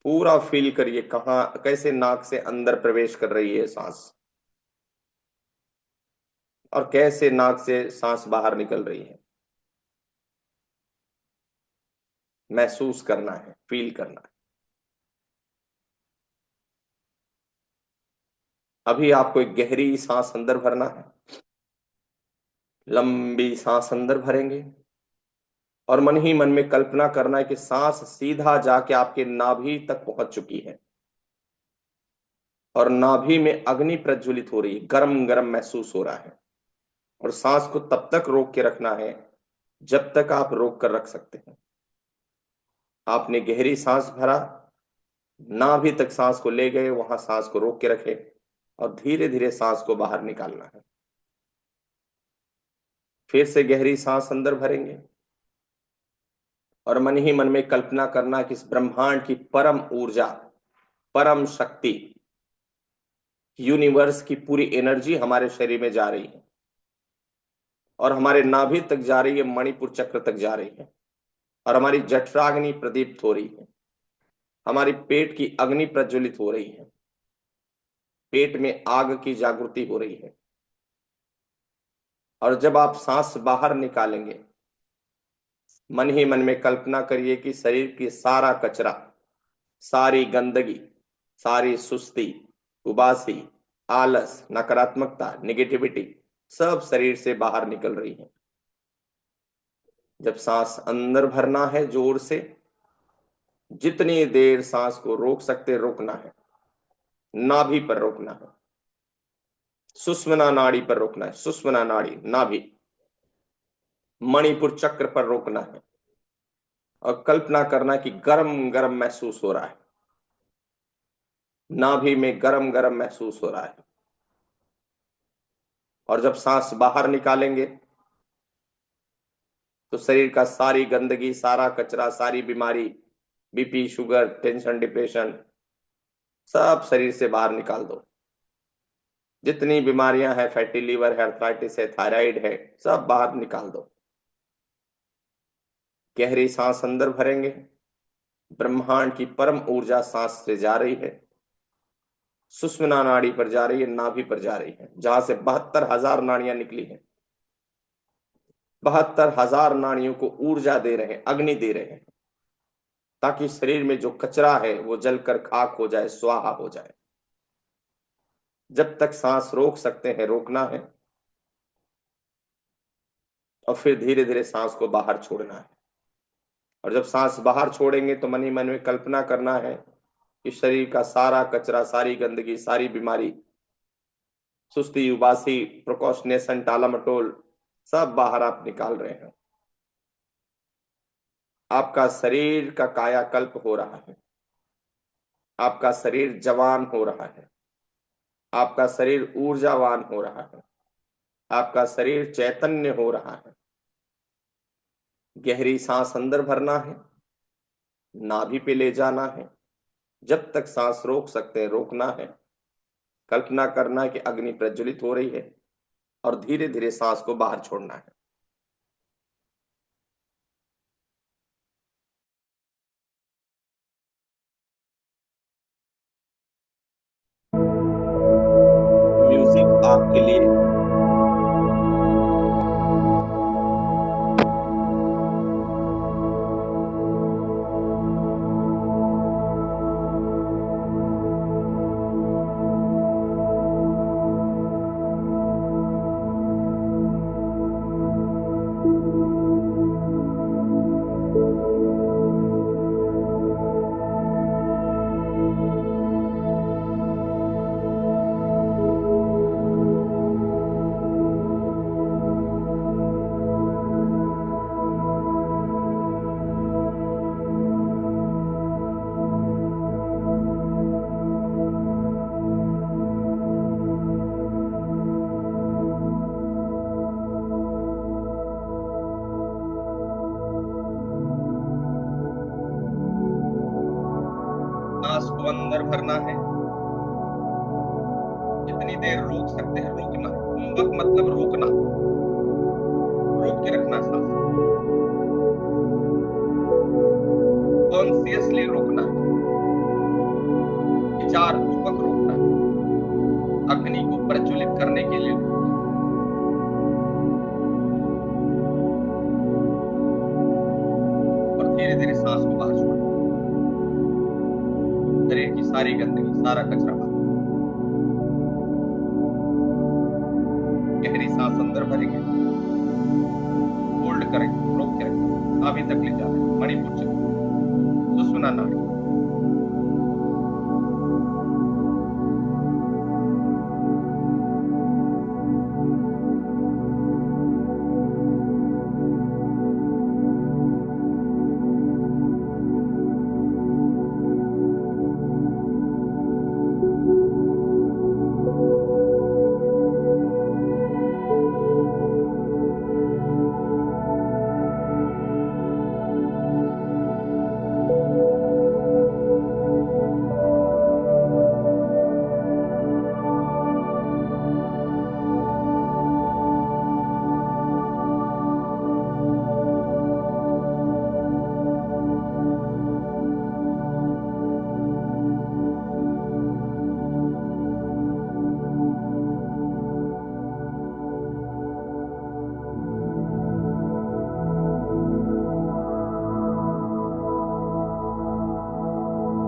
पूरा फील करिए कहां, कैसे नाक से अंदर प्रवेश कर रही है सांस, और कैसे नाक से सांस बाहर निकल रही है। महसूस करना है, फील करना है। अभी आपको एक गहरी सांस अंदर भरना है, लंबी सांस अंदर भरेंगे, और मन ही मन में कल्पना करना है कि सांस सीधा जाके आपके नाभि तक पहुंच चुकी है, और नाभि में अग्नि प्रज्वलित हो रही है, गरम गरम महसूस हो रहा है। और सांस को तब तक रोक के रखना है जब तक आप रोक कर रख सकते हैं। आपने गहरी सांस भरा, नाभि तक सांस को ले गए, वहां सांस को रोक के रखे, और धीरे धीरे सांस को बाहर निकालना है। फिर से गहरी सांस अंदर भरेंगे, और मन ही मन में कल्पना करना कि इस ब्रह्मांड की परम ऊर्जा, परम शक्ति, यूनिवर्स की पूरी एनर्जी हमारे शरीर में जा रही है, और हमारे नाभि तक जा रही है, मणिपुर चक्र तक जा रही है, और हमारी जठराग्नि प्रदीप्त हो रही है। हमारी पेट की अग्नि प्रज्वलित हो रही है, पेट में आग की जागृति हो रही है। और जब आप सांस बाहर निकालेंगे, मन ही मन में कल्पना करिए कि शरीर की सारा कचरा, सारी गंदगी, सारी सुस्ती, उबासी, आलस, नकारात्मकता, निगेटिविटी सब शरीर से बाहर निकल रही है। जब सांस अंदर भरना है जोर से, जितनी देर सांस को रोक सकते रोकना है, नाभि पर रोकना है, सुषुम्ना नाड़ी पर रोकना है, सुषुम्ना नाड़ी नाभि, मणिपुर चक्र पर रोकना है और कल्पना करना कि गरम गरम महसूस हो रहा है, नाभि में गरम गरम महसूस हो रहा है। और जब सांस बाहर निकालेंगे तो शरीर का सारी गंदगी, सारा कचरा, सारी बीमारी, बीपी, शुगर, टेंशन, डिप्रेशन सब शरीर से बाहर निकाल दो। जितनी बीमारियां हैं, फैटी लीवर है, अर्थराइटिस है, थायराइड है, सब बाहर निकाल दो। गहरी सांस अंदर भरेंगे, ब्रह्मांड की परम ऊर्जा सांस से जा रही है, सुषुम्ना नाड़ी पर जा रही है, नाभि पर जा रही है, जहां से 72,000 नाड़ियां निकली हैं। 72,000 नाड़ियों को ऊर्जा दे रहे हैं, अग्नि दे रहे हैं, ताकि शरीर में जो कचरा है वो जलकर खाक हो जाए, स्वाहा हो जाए। जब तक सांस रोक सकते हैं रोकना है, और फिर धीरे धीरे सांस को बाहर छोड़ना है। और जब सांस बाहर छोड़ेंगे तो मन ही मन में कल्पना करना है कि शरीर का सारा कचरा, सारी गंदगी, सारी बीमारी, सुस्ती, उबासी, प्रोक्रास्टिनेशन, टालामटोल सब बाहर आप निकाल रहे हैं। आपका शरीर का कायाकल्प हो रहा है, आपका शरीर जवान हो रहा है, आपका शरीर ऊर्जावान हो रहा है, आपका शरीर चैतन्य हो रहा है। गहरी सांस अंदर भरना है, नाभि पे ले जाना है, जब तक सांस रोक सकते हैं रोकना है। कल्पना करना है कि अग्नि प्रज्वलित हो रही है और धीरे धीरे सांस को बाहर छोड़ना है। म्यूजिक आपके लिए सांस को अंदर भरना है, जितनी देर रोक सकते हैं रोकना है। कुंभक मतलब रोकना, रोक के रखना सांस, कॉन्सियसली रोकना है, विचार पूर्वक रोकना है, अग्नि को प्रज्वलित करने के लिए रोकना है। और धीरे धीरे सांस को बाहर छोड़ना है। शरीर की सारी गंदगी, सारा कचरा बाहर। गहरी सांस अंदर भरेंगे, होल्ड करेंगे, रोक के रखेंगे, अभी तक ले जा रहे हैं, मणिपुर चक्र, सुषुम्ना नाड़ी।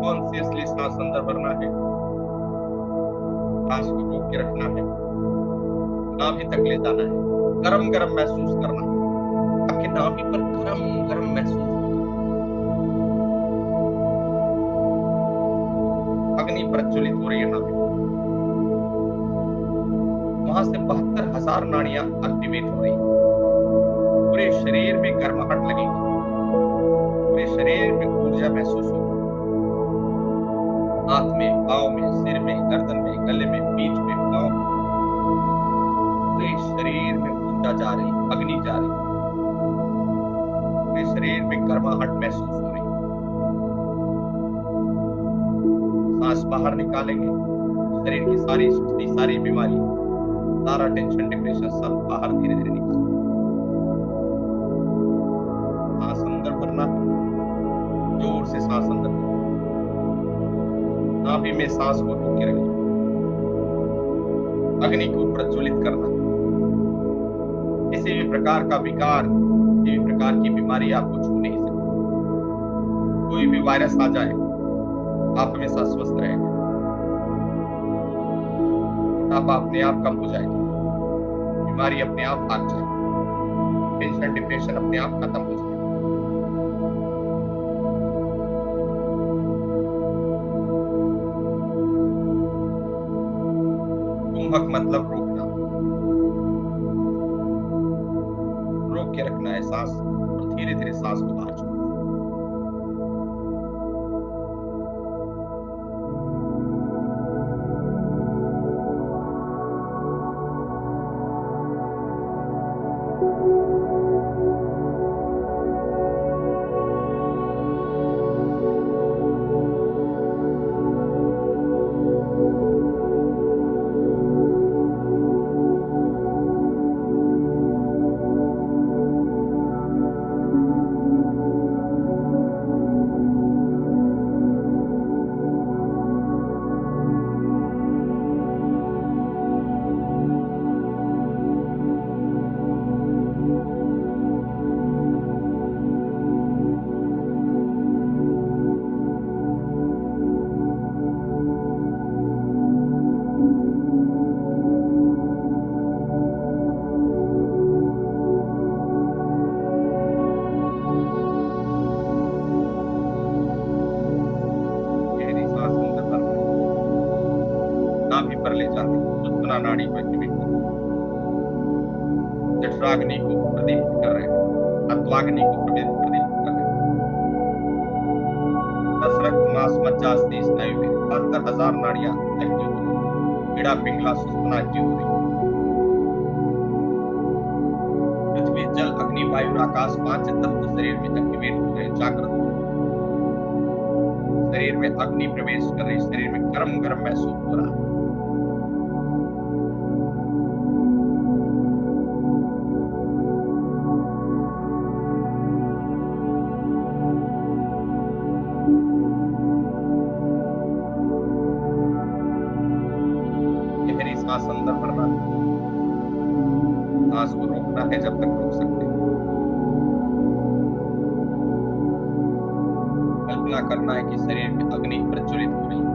कॉन्शियसली सांस अंदर भरना है, सांस को रोक के रखना है, नाभि तक ले जाना है, गरम गरम महसूस करना है, आपके नाभि पर गरम गरम महसूस होगा, अग्नि प्रज्वलित हो रही है नाभि, वहां से 72,000 नाड़ियां एक्टिवेट हो रही है, पूरे शरीर में गर्माहट लगेगी, पूरे शरीर में ऊर्जा महसूस होगी, हाथ में, पाँव में, सिर में, गर्दन में, गले में, पीठ में, पाँव में, पूरे शरीर में ऊर्जा जा रही, अग्नि जा रही, पूरे शरीर में गर्माहट महसूस हो रही। सांस बाहर निकालेंगे, शरीर की सारी बीमारी, सारा टेंशन, डिप्रेशन सब बाहर धीरे धीरे निकाल। सांस अंदर भरना है, जोर से सांस अंदर भरना, नाभि में सांस को रोक के रखना, अग्नि को प्रज्वलित करना। किसी भी प्रकार का विकार, किसी भी प्रकार की बीमारी आपको छू नहीं सकती। कोई भी वायरस आ जाए, आप हमेशा स्वस्थ रहेंगे, मोटापा अपने आप कम हो जाएगा, बीमारी अपने आप भाग जाएगी, टेंशन डिप्रेशन अपने आप खत्म हो जाएगा। कुंभक मतलब रोकना, रोक के रखना है सांस और धीरे धीरे सांस को बाहर छोड़ना। नाभि पर ले जाते सुषुम्ना नाड़ी को एक्टिवेट कर, जठराग्नि को प्रदीप्त कर रहे हैं, अत्वाग्नि को प्रदीप्त कर रहे हैं। दस रक्त मांस मज्जा अस्थि स्नायु में 72,000 नाड़ियां एक्टिव हो रही, पीड़ा पिंगला सुषुम्ना एक्टिव हो रही। पृथ्वी जल अग्नि वायु और आकाश 5 तत्व शरीर में एक्टिवेट हो रहे, जागृत शरीर में अग्नि प्रवेश कर रही, शरीर में गरम गरम महसूस हो रहा है। गहरी सांस अंदर भरना है, सांस को रोकना है जब तक रोक सकते हैं। कल्पना करना है कि शरीर में अग्नि प्रज्वलित हो रही है।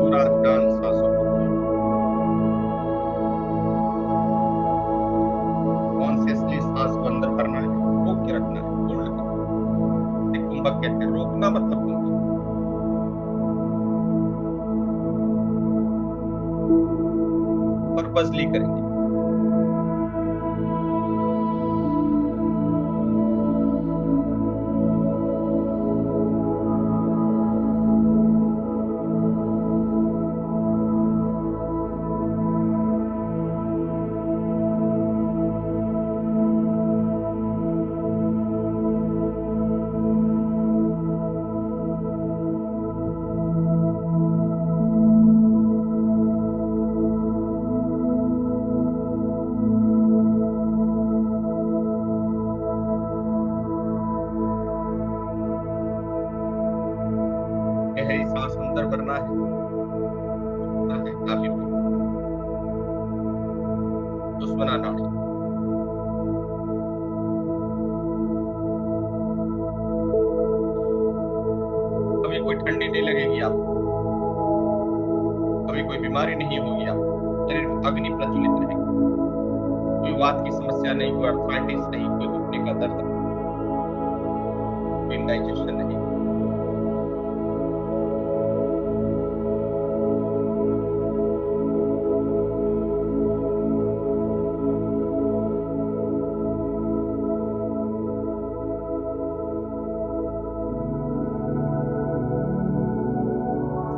पूरा ध्यान सांसों पर, कॉन्शियसली सांस को अंदर करना है, रोक के रखना है, होल्ड करना है। कुंभक कहते हैं, रोकना मतलब कुंभक। पर्पसली करेंगे। गहरी सांस अंदर भरना है, नाभि पे सुषुम्ना नाड़ी। कभी कोई ठंडी नहीं लगेगी आपको, कभी कोई बीमारी नहीं होगी आपको, शरीर में अग्नि प्रज्वलित रहेगी, कोई वात की समस्या नहीं, कोई अर्थराइटिस नहीं, कोई घुटने का दर्द नहीं, कोई इंडाइजेशन नहीं।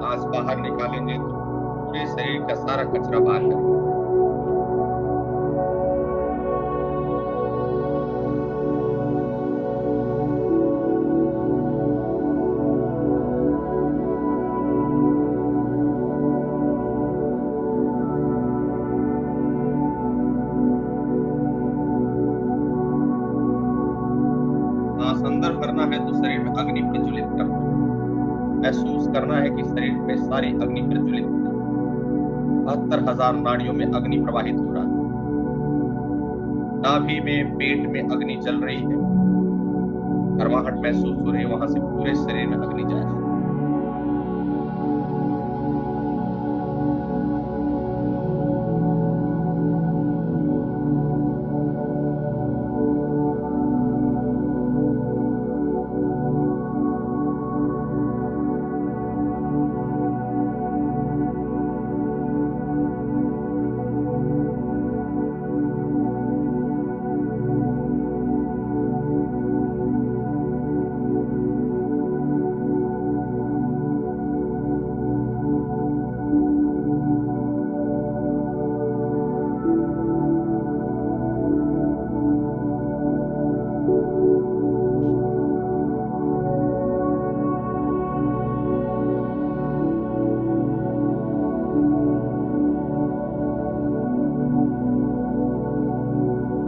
सांस बाहर निकालेंगे तो पूरे शरीर का सारा कचरा बाहर करेंगे। सांस अंदर भरना है तो शरीर में अग्नि प्रज्वलित करना है, महसूस करना है कि शरीर में सारी अग्नि प्रज्वलित हो रही है। 72,000 नाड़ियों में अग्नि प्रवाहित हो रहा है, नाभि में, पेट में अग्नि जल रही है, गर्माहट महसूस हो रही है, वहां से पूरे शरीर में अग्नि जा रही है।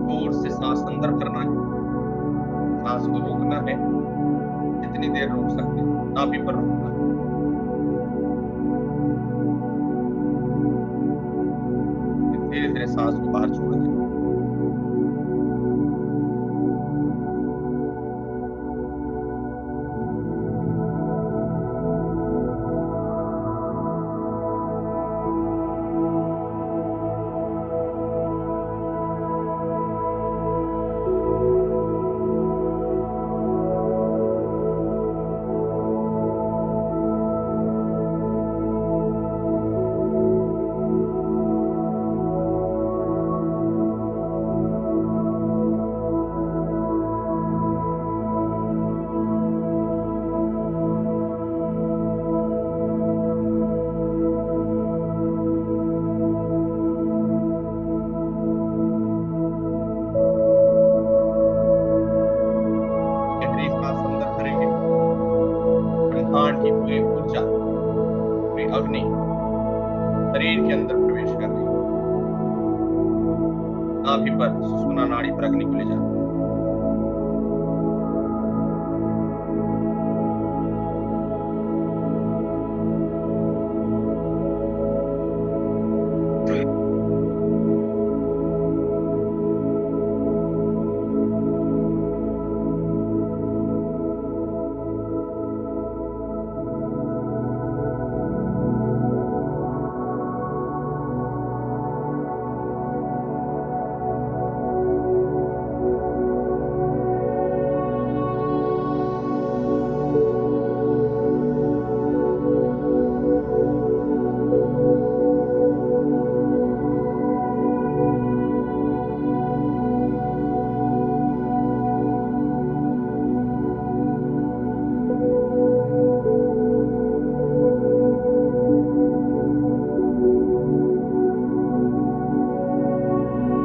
जोर से सांस अंदर भरना है, सांस को रोकना है, जितनी देर रोक सकते हैं नाभि पर रोकना है। धीरे धीरे सांस को बाहर छोड़ दें। गहरी सांस अंदर भरेंगे, ब्रह्मांड की पूरी ऊर्जा, पूरी अग्नि शरीर के अंदर प्रवेश कर रही है। नाभि पर, सुषुम्ना नाड़ी पर अग्नि को ले जाना।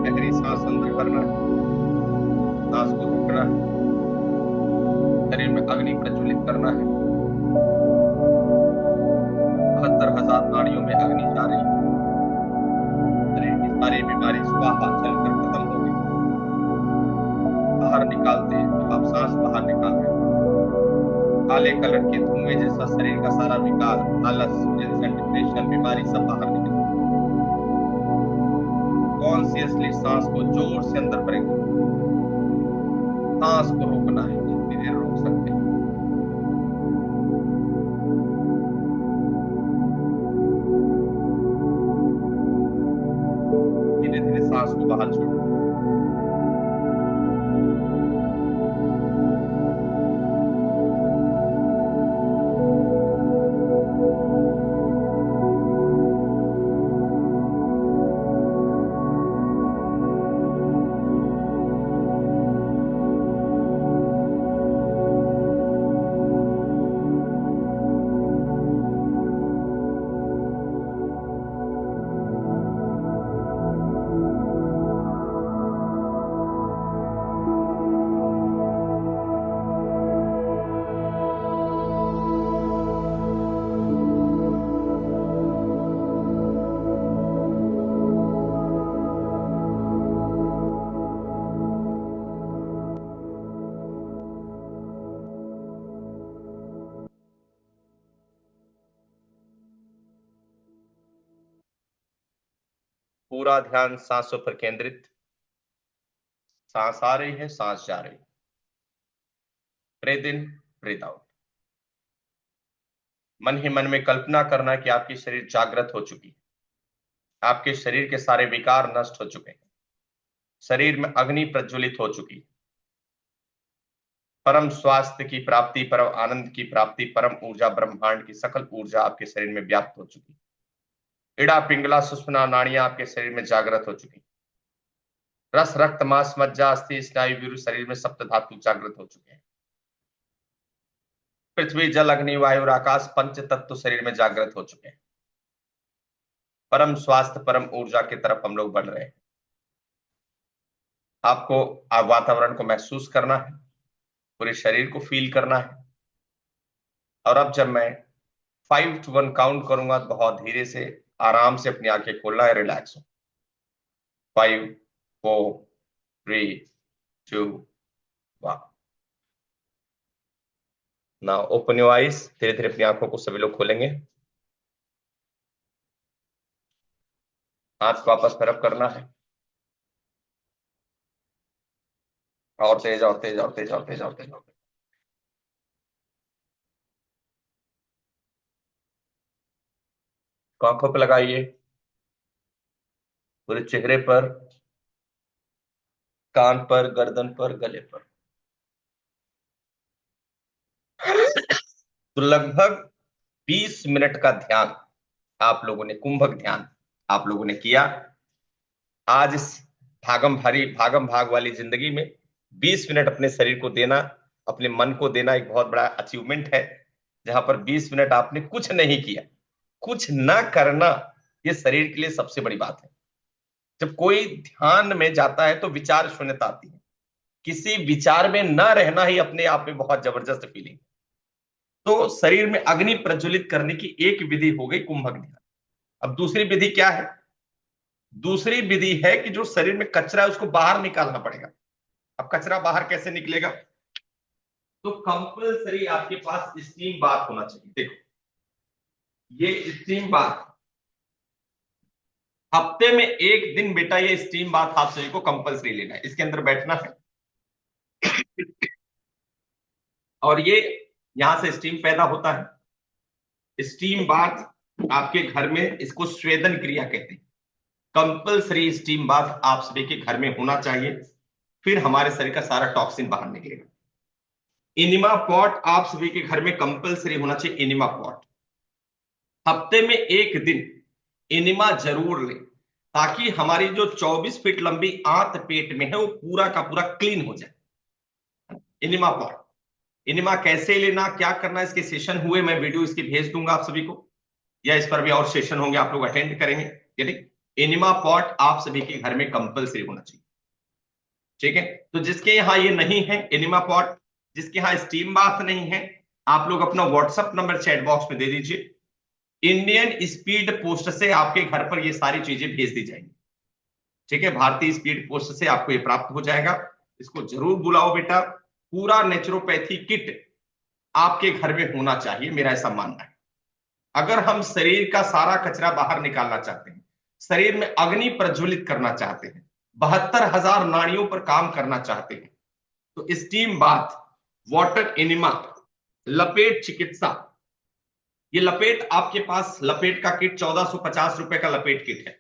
गहरी सांस अंदर भरना है, सांस को रोकना है, शरीर में अग्नि प्रज्वलित करना है। 72,000 नाड़ियों में अग्नि जा रही है, शरीर की सारी बीमारी स्वाहा चलकर खत्म हो गई। बाहर निकालते हैं, जब आप सांस बाहर निकाल रहे हैं, काले कलर के धुएं जैसा शरीर का सारा विकार, आलस, टेंशन, डिप्रेशन, बीमारी सब बाहर निकले। कॉन्शियसली सांस को जोर से अंदर भरेंगे। सांस को रोकना है, जितनी देर रोक सकते हैं। धीरे धीरे सांस को बाहर छोड़ो। पूरा ध्यान सांसों पर केंद्रित। सांस आ रही है, सांस जा रही है। ब्रीथ इन, ब्रीथ आउट। मन ही मन में कल्पना करना कि आपकी शरीर जागृत हो चुकी है, आपके शरीर के सारे विकार नष्ट हो चुके हैं, शरीर में अग्नि प्रज्वलित हो चुकी है, परम स्वास्थ्य की प्राप्ति, परम आनंद की प्राप्ति, परम ऊर्जा, ब्रह्मांड की सकल ऊर्जा आपके शरीर में व्याप्त हो चुकी है। इड़ा पिंगला सुषुम्ना नाड़ियां आपके शरीर में जागृत हो चुकी, रस रक्त मांस मज्जा अस्थि स्नायु वीरू शरीर में सप्त धातु जागृत हो चुके हैं। पृथ्वी जल अग्नि वायु और आकाश पंच तत्व शरीर में जागृत हो चुके हैं। परम स्वास्थ्य परम ऊर्जा की तरफ हम लोग बढ़ रहे हैं। आपको आप वातावरण को महसूस करना है, पूरे शरीर को फील करना है। और अब जब मैं 5 to 1 काउंट करूंगा तो बहुत धीरे से आराम से अपनी आंखें खोलना है, रिलैक्स हो। 5 4 3 2 1। Now open your eyes. धीरे धीरे अपनी आंखों को सभी लोग खोलेंगे। हाथ को वापस तरफ करना है, और तेज और तेज और तेज और तेज और तेज और तेज। आंखों पर लगाइए, पूरे चेहरे पर, कान पर, गर्दन पर, गले पर। तो लगभग 20 मिनट का ध्यान आप लोगों ने, कुंभक ध्यान आप लोगों ने किया। आज इस भागम भाग वाली जिंदगी में 20 मिनट अपने शरीर को देना, अपने मन को देना एक बहुत बड़ा अचीवमेंट है। जहां पर 20 मिनट आपने कुछ नहीं किया, कुछ ना करना, ये शरीर के लिए सबसे बड़ी बात है। जब कोई ध्यान में जाता है तो विचार शून्यता आती है। किसी विचार में न रहना ही अपने आप में बहुत जबरदस्त फीलिंग। तो शरीर में अग्नि प्रज्वलित करने की एक विधि हो गई कुंभक ध्यान। अब दूसरी विधि क्या है? दूसरी विधि है कि जो शरीर में कचरा है उसको बाहर निकालना पड़ेगा। अब कचरा बाहर कैसे निकलेगा? तो कंपलसरी आपके पास स्टीम बाथ होना चाहिए। देखो, ये स्टीम बाथ हफ्ते में एक दिन, बेटा ये स्टीम बाथ आप सभी को कंपलसरी लेना है। इसके अंदर बैठना है और ये यहां से स्टीम पैदा होता है। स्टीम बाथ आपके घर में, इसको स्वेदन क्रिया कहते हैं। कंपलसरी स्टीम बाथ आप सभी के घर में होना चाहिए, फिर हमारे शरीर का सारा टॉक्सिन बाहर निकलेगा। इनिमा पॉट आप सभी के घर में कंपलसरी होना चाहिए। इनिमा पॉट हफ्ते में एक दिन इनिमा जरूर लें, ताकि हमारी जो 24 फीट लंबी आंत पेट में है वो पूरा का पूरा क्लीन हो जाए। इनिमा पॉट, इनिमा कैसे लेना, क्या करना, इसके सेशन हुए, मैं वीडियो इसकी भेज दूंगा आप सभी को, या इस पर भी और सेशन होंगे, आप लोग अटेंड करेंगे। ठीक, इनिमा पॉट आप सभी के घर में कंपलसरी होना चाहिए। ठीक है, तो जिसके यहां ये नहीं है इनिमा पॉट, जिसके यहां स्टीम बाथ नहीं है, आप लोग अपना व्हाट्सएप नंबर चैट बॉक्स में दे दीजिए। इंडियन स्पीड पोस्ट से आपके घर पर ये सारी चीजें भेज दी जाएंगी। ठीक है, भारतीय स्पीड पोस्ट से आपको ये प्राप्त हो जाएगा। इसको जरूर बुलाओ बेटा। पूरा नेचुरोपैथी किट आपके घर में होना चाहिए, मेरा ऐसा मानना है। अगर हम शरीर का सारा कचरा बाहर निकालना चाहते हैं, शरीर में अग्नि प्रज्वलित करना चाहते हैं, 72,000 नाड़ियों पर काम करना चाहते हैं, तो स्टीम बाथ, वाटर एनिमा, लपेट चिकित्सा, ये लपेट आपके पास लपेट का किट 1450 रुपए का लपेट किट है,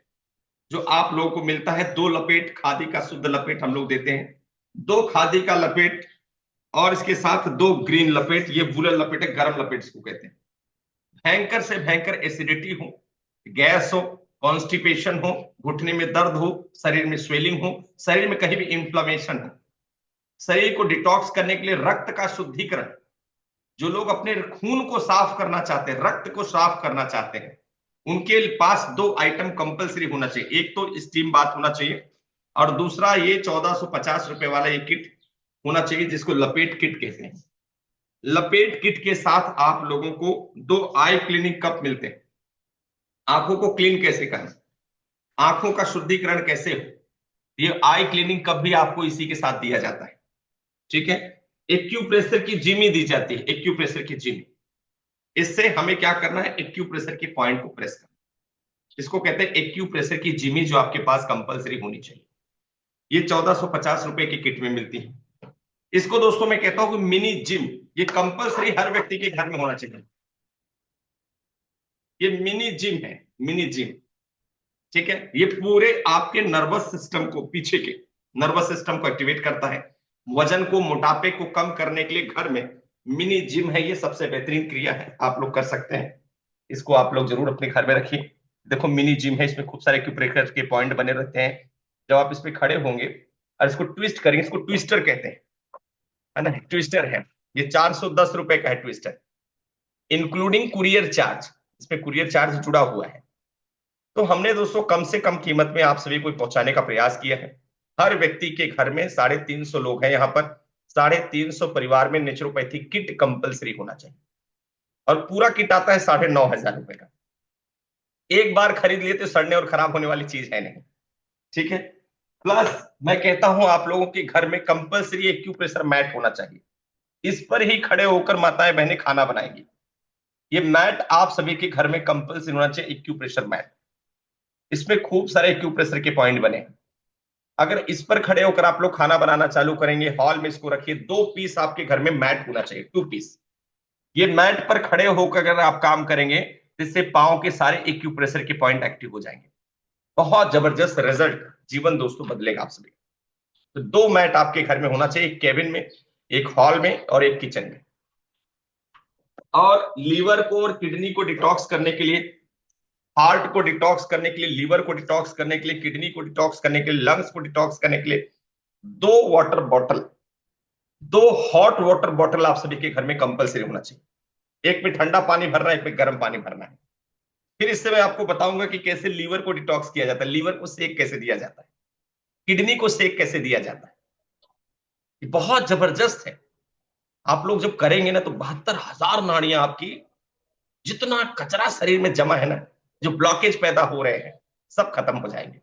जो आप लोगों को मिलता है। 2 लपेट खादी का शुद्ध लपेट हम लोग देते हैं, 2 खादी का लपेट, और इसके साथ 2 ग्रीन लपेट, ये वुलन लपेट है, गर्म लपेट इसको कहते हैं। भयंकर से भयंकर एसिडिटी हो, गैस हो, कॉन्स्टिपेशन हो, घुटने में दर्द हो, शरीर में स्वेलिंग हो, शरीर में कहीं भी इंफ्लेमेशन हो, शरीर को डिटॉक्स करने के लिए रक्त का शुद्धिकरण, जो लोग अपने खून को साफ करना चाहते हैं, रक्त को साफ करना चाहते हैं, उनके पास 2 आइटम कंपलसरी होना चाहिए। एक तो स्टीम बाथ होना चाहिए, और दूसरा ये 1450 रुपए वाला ये किट होना चाहिए, जिसको लपेट किट कहते हैं। लपेट किट के साथ आप लोगों को 2 आई क्लीनिंग कप मिलते हैं। आंखों को क्लीन कैसे करना, आंखों का शुद्धिकरण कैसे हो, ये आई क्लीनिंग कप भी आपको इसी के साथ दिया जाता है। ठीक है। एक्यूप्रेशर की जिमी दी जाती है, एक्यूप्रेशर की जिमी। इससे हमें क्या करना है, एक्यूप्रेशर के पॉइंट को प्रेस करना, इसको कहते हैं एक्यूप्रेशर की जिमी, जो आपके पास कंपलसरी होनी चाहिए। ये 1450 रुपए की किट में मिलती है। इसको दोस्तों मैं कहता हूं कि मिनी जिम, ये कंपलसरी हर व्यक्ति के घर में होना चाहिए। ये मिनी जिम है, मिनी जिम। ठीक है। ये पूरे आपके नर्वस सिस्टम को, पीछे के नर्वस सिस्टम को एक्टिवेट करता है। वजन को, मोटापे को कम करने के लिए घर में मिनी जिम है, ये सबसे बेहतरीन क्रिया है, आप लोग कर सकते हैं। इसको आप लोग जरूर अपने घर में रखिए। देखो मिनी जिम है, इसमें खूब सारे एक्यूप्रेशर के पॉइंट बने रहते हैं। जब आप इस पे खड़े होंगे और इसको ट्विस्ट करेंगे, इसको ट्विस्टर कहते हैं, है ना, ट्विस्टर है। ये 410 रुपए का है ट्विस्टर, इंक्लूडिंग कुरियर चार्ज, इसमें कुरियर चार्ज जुड़ा हुआ है। तो हमने दोस्तों कम से कम कीमत में आप सभी को पहुंचाने का प्रयास किया है। हर व्यक्ति के घर में 350 लोग हैं यहाँ पर, 350 परिवार में नेचुरोपैथी किट कंपलसरी होना चाहिए, और पूरा किट आता है 9,500 रुपए का। एक बार खरीद लिए तो सड़ने और खराब होने वाली चीज है नहीं। ठीक है। प्लस मैं कहता हूं आप लोगों के घर में कंपलसरी एक्यूप्रेशर मैट होना चाहिए, इस पर ही खड़े होकर माताएं बहनें खाना बनाएंगी। ये मैट आप सभी के घर में कंपलसरी होना चाहिए, एक्यूप्रेशर मैट। इसमें खूब सारे एक्यूप्रेशर के पॉइंट बने हैं। अगर इस पर खड़े होकर आप लोग खाना बनाना चालू करेंगे, हॉल में इसको रखिए, 2 पीस आपके घर में मैट होना चाहिए, 2 पीस। ये मैट पर खड़े होकर अगर आप काम करेंगे, इससे पांव के सारे एक्यूप्रेशर के पॉइंट एक्टिव हो जाएंगे। बहुत जबरदस्त रिजल्ट, जीवन दोस्तों बदलेगा आप सभी। तो 2 मैट आपके घर में होना चाहिए, एक केबिन में, एक हॉल में, और एक किचन में। और लीवर को और किडनी को डिटॉक्स करने के लिए, हार्ट को डिटॉक्स करने के लिए, लीवर को डिटॉक्स करने के लिए, किडनी को डिटॉक्स करने के लिए, लंग्स को डिटॉक्स करने के लिए 2 water bottle, 2 hot water bottle आप सभी के घर में कंपलसरी होना चाहिए। एक में ठंडा पानी भरना है, एक में गर्म पानी भरना है। फिर इससे मैं आपको बताऊंगा कि कैसे लीवर को डिटॉक्स किया जाता है, लीवर को सेक कैसे दिया जाता है, किडनी को सेक कैसे दिया जाता है। ये बहुत जबरदस्त है। आप लोग जब करेंगे ना, तो 72,000 नाड़ियां आपकी, जितना कचरा शरीर में जमा है ना, जो ब्लॉकेज पैदा हो रहे हैं, सब खत्म हो जाएंगे।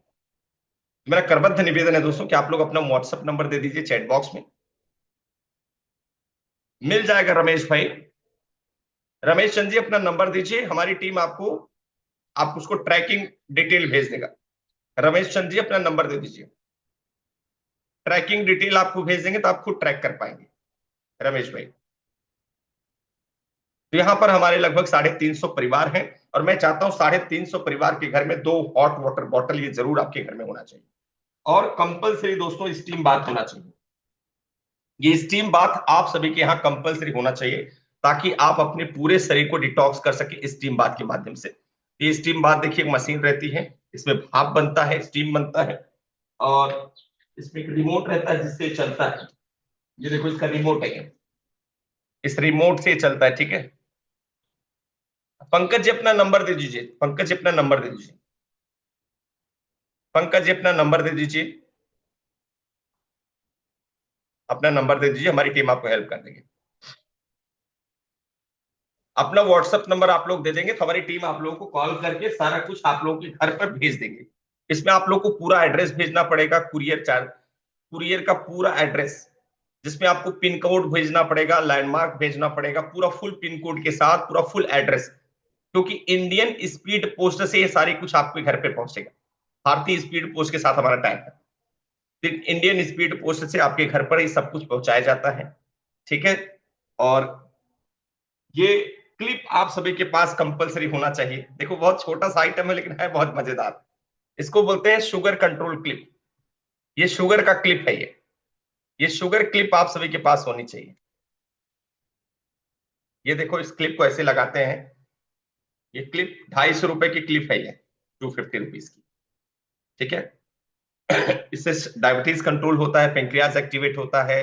मेरा करबद्ध निवेदन है दोस्तों कि आप लोग अपना व्हाट्सएप नंबर दे दीजिए चैट बॉक्स में, मिल जाएगा। रमेश भाई, रमेश चंद जी अपना नंबर दीजिए, हमारी टीम आपको, आप उसको ट्रैकिंग डिटेल भेज देगा। रमेश चंद जी अपना नंबर दे दीजिए, ट्रैकिंग डिटेल आपको भेज देंगे तो आप खुद ट्रैक कर पाएंगे। रमेश भाई, तो यहां पर हमारे लगभग 350 परिवार हैं, और मैं चाहता हूं 350 परिवार के घर में 2 हॉट वाटर बॉटल ये जरूर आपके घर में होना चाहिए। और कंपलसरी दोस्तों स्टीम बाथ होना चाहिए। ये स्टीम बाथ आप सभी के यहाँ कंपलसरी होना चाहिए, ताकि आप अपने पूरे शरीर को डिटॉक्स कर सके स्टीम बाथ के माध्यम से। ये स्टीम बाथ देखिए, एक मशीन रहती है, इसमें भाप बनता है, स्टीम बनता है, और इसमें एक रिमोट रहता है जिससे चलता है। ये देखो इसका रिमोट है, इस रिमोट से चलता है। ठीक है। पंकज जी अपना नंबर दे दीजिए, पंकज जी अपना नंबर दे दीजिए, पंकज जी अपना नंबर दे दीजिए, अपना नंबर दे दीजिए, हमारी टीम आपको हेल्प कर देगी। अपना व्हाट्सएप नंबर आप लोग दे देंगे तो हमारी टीम आप लोगों को कॉल करके सारा कुछ आप लोगों के घर पर भेज देंगे। इसमें आप लोग को पूरा एड्रेस भेजना पड़ेगा, कुरियर चार्ज, कुरियर का पूरा एड्रेस, जिसमें आपको पिन कोड भेजना पड़ेगा, लैंडमार्क भेजना पड़ेगा, पूरा फुल पिन कोड के साथ, पूरा फुल एड्रेस। क्योंकि इंडियन स्पीड पोस्ट से ये सारी कुछ आपके घर पे पहुंचेगा। भारतीय स्पीड पोस्ट के साथ हमारा टाइप है, फिर इंडियन स्पीड पोस्ट से आपके घर पर ही सब कुछ पहुंचाया जाता है। ठीक है। और ये क्लिप आप सभी के पास कंपलसरी होना चाहिए। देखो बहुत छोटा सा आइटम है लेकिन है बहुत मजेदार। इसको बोलते हैं शुगर कंट्रोल क्लिप। ये शुगर का क्लिप है। ये शुगर क्लिप आप सभी के पास होनी चाहिए। ये देखो इस क्लिप को ऐसे लगाते हैं। ये क्लिप 250 रुपए की क्लिप है। ये 250 रुपीज की। ठीक है। इससे डायबिटीज कंट्रोल होता है, पेंक्रियाज एक्टिवेट होता है,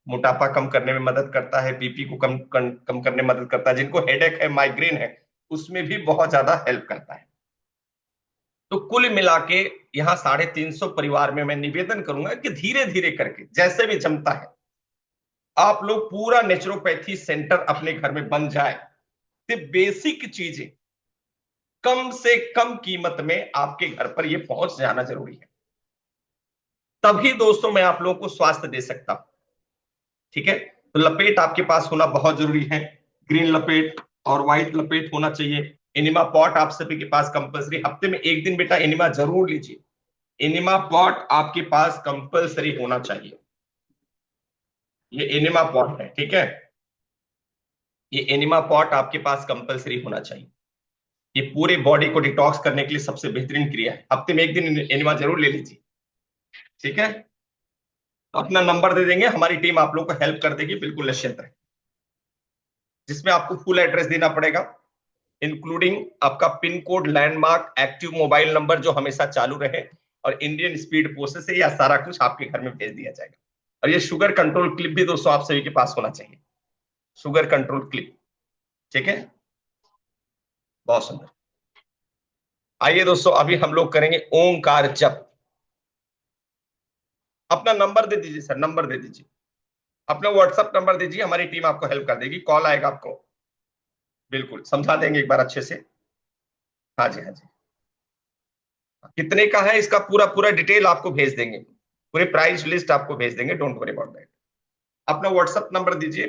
मोटापा कम करने में मदद करता है, बीपी को कम करने में मदद करता है, जिनको हेडेक है, माइग्रेन है, उसमें भी बहुत ज्यादा हेल्प करता है। तो कुल मिला के यहाँ 350 परिवार में मैं निवेदन करूंगा कि धीरे धीरे करके जैसे भी जमता है, आप लोग पूरा नेचुरोपैथी सेंटर अपने घर में बन जाए। तो बेसिक चीजें कम से कम कीमत में आपके घर पर ये पहुंच जाना जरूरी है। तभी दोस्तों मैं आप लोगों को स्वास्थ्य दे सकता हूं। ठीक है। तो लपेट आपके पास होना बहुत जरूरी है। ग्रीन लपेट और व्हाइट लपेट होना चाहिए। एनिमा पॉट आप सभी के पास कंपलसरी, हफ्ते में एक दिन बेटा एनिमा जरूर लीजिए। एनिमा पॉट आपके पास कंपलसरी होना चाहिए। ये एनिमा पॉट है। ठीक है। ये एनिमा पॉट आपके पास कंपलसरी होना चाहिए। ये पूरे बॉडी को डिटॉक्स करने के लिए सबसे बेहतरीन क्रिया है। हफ्ते में एक दिन एनिमा जरूर ले लीजिए। ठीक है। तो अपना नंबर दे देंगे, हमारी टीम आप लोग को हेल्प कर देगी, बिल्कुल निश्चिंत रहे। जिसमें आपको फुल एड्रेस देना पड़ेगा, इंक्लूडिंग आपका pin code, landmark, active mobile number जो हमेशा चालू रहे, और इंडियन स्पीड पोस्ट से यह सारा कुछ आपके घर में भेज दिया जाएगा। और ये शुगर कंट्रोल क्लिप भी दोस्तों आप सभी के पास होना चाहिए। Sugar control clip. ठीक है। बहुत सुंदर। आइए दोस्तों अभी हम लोग करेंगे ओंकार जप। अपना नंबर दे दीजिए सर, नंबर दे दीजिए। अपना व्हाट्सअप नंबर दीजिए, हमारी टीम आपको हेल्प कर देगी, कॉल आएगा आपको। बिल्कुल समझा देंगे एक बार अच्छे से। हाँ जी, हाँ जी। कितने का है इसका पूरा पूरा डिटेल आपको भेज देंगे। पूरे प्राइस लिस्ट आपको भेज देंगे, डोंट वरी अबाउट दैट। अपना व्हाट्सअप नंबर दीजिए।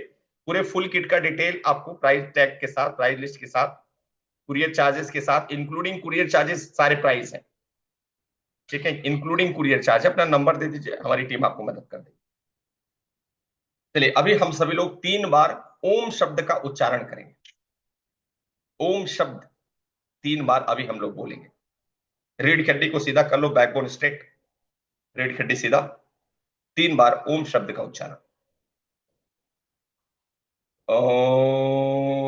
पूरे फुल किट का डिटेल आपको प्राइस टैग के साथ, प्राइस लिस्ट के साथ, कुरियर चार्जेस के साथ, इंक्लूडिंग कुरियर चार्जेस, सारे प्राइस हैं। ठीक है। Including courier charge. अपना नंबर दे दीजिए, हमारी टीम आपको मदद कर देगी। चलिए अभी हम सभी लोग 3 बार ओम शब्द का उच्चारण करेंगे। ओम शब्द 3 बार अभी हम लोग बोलेंगे। रीढ़ की हड्डी को सीधा कर लो, बैकबोन स्ट्रेट। रीढ़ की हड्डी सीधा। 3 बार ओम शब्द का उच्चारण। ओम।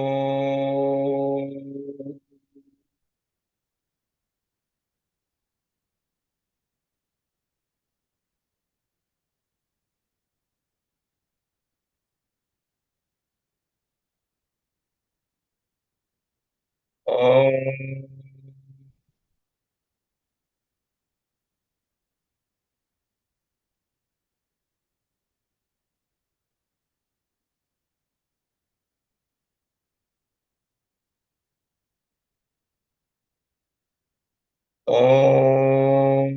ओम। ओम।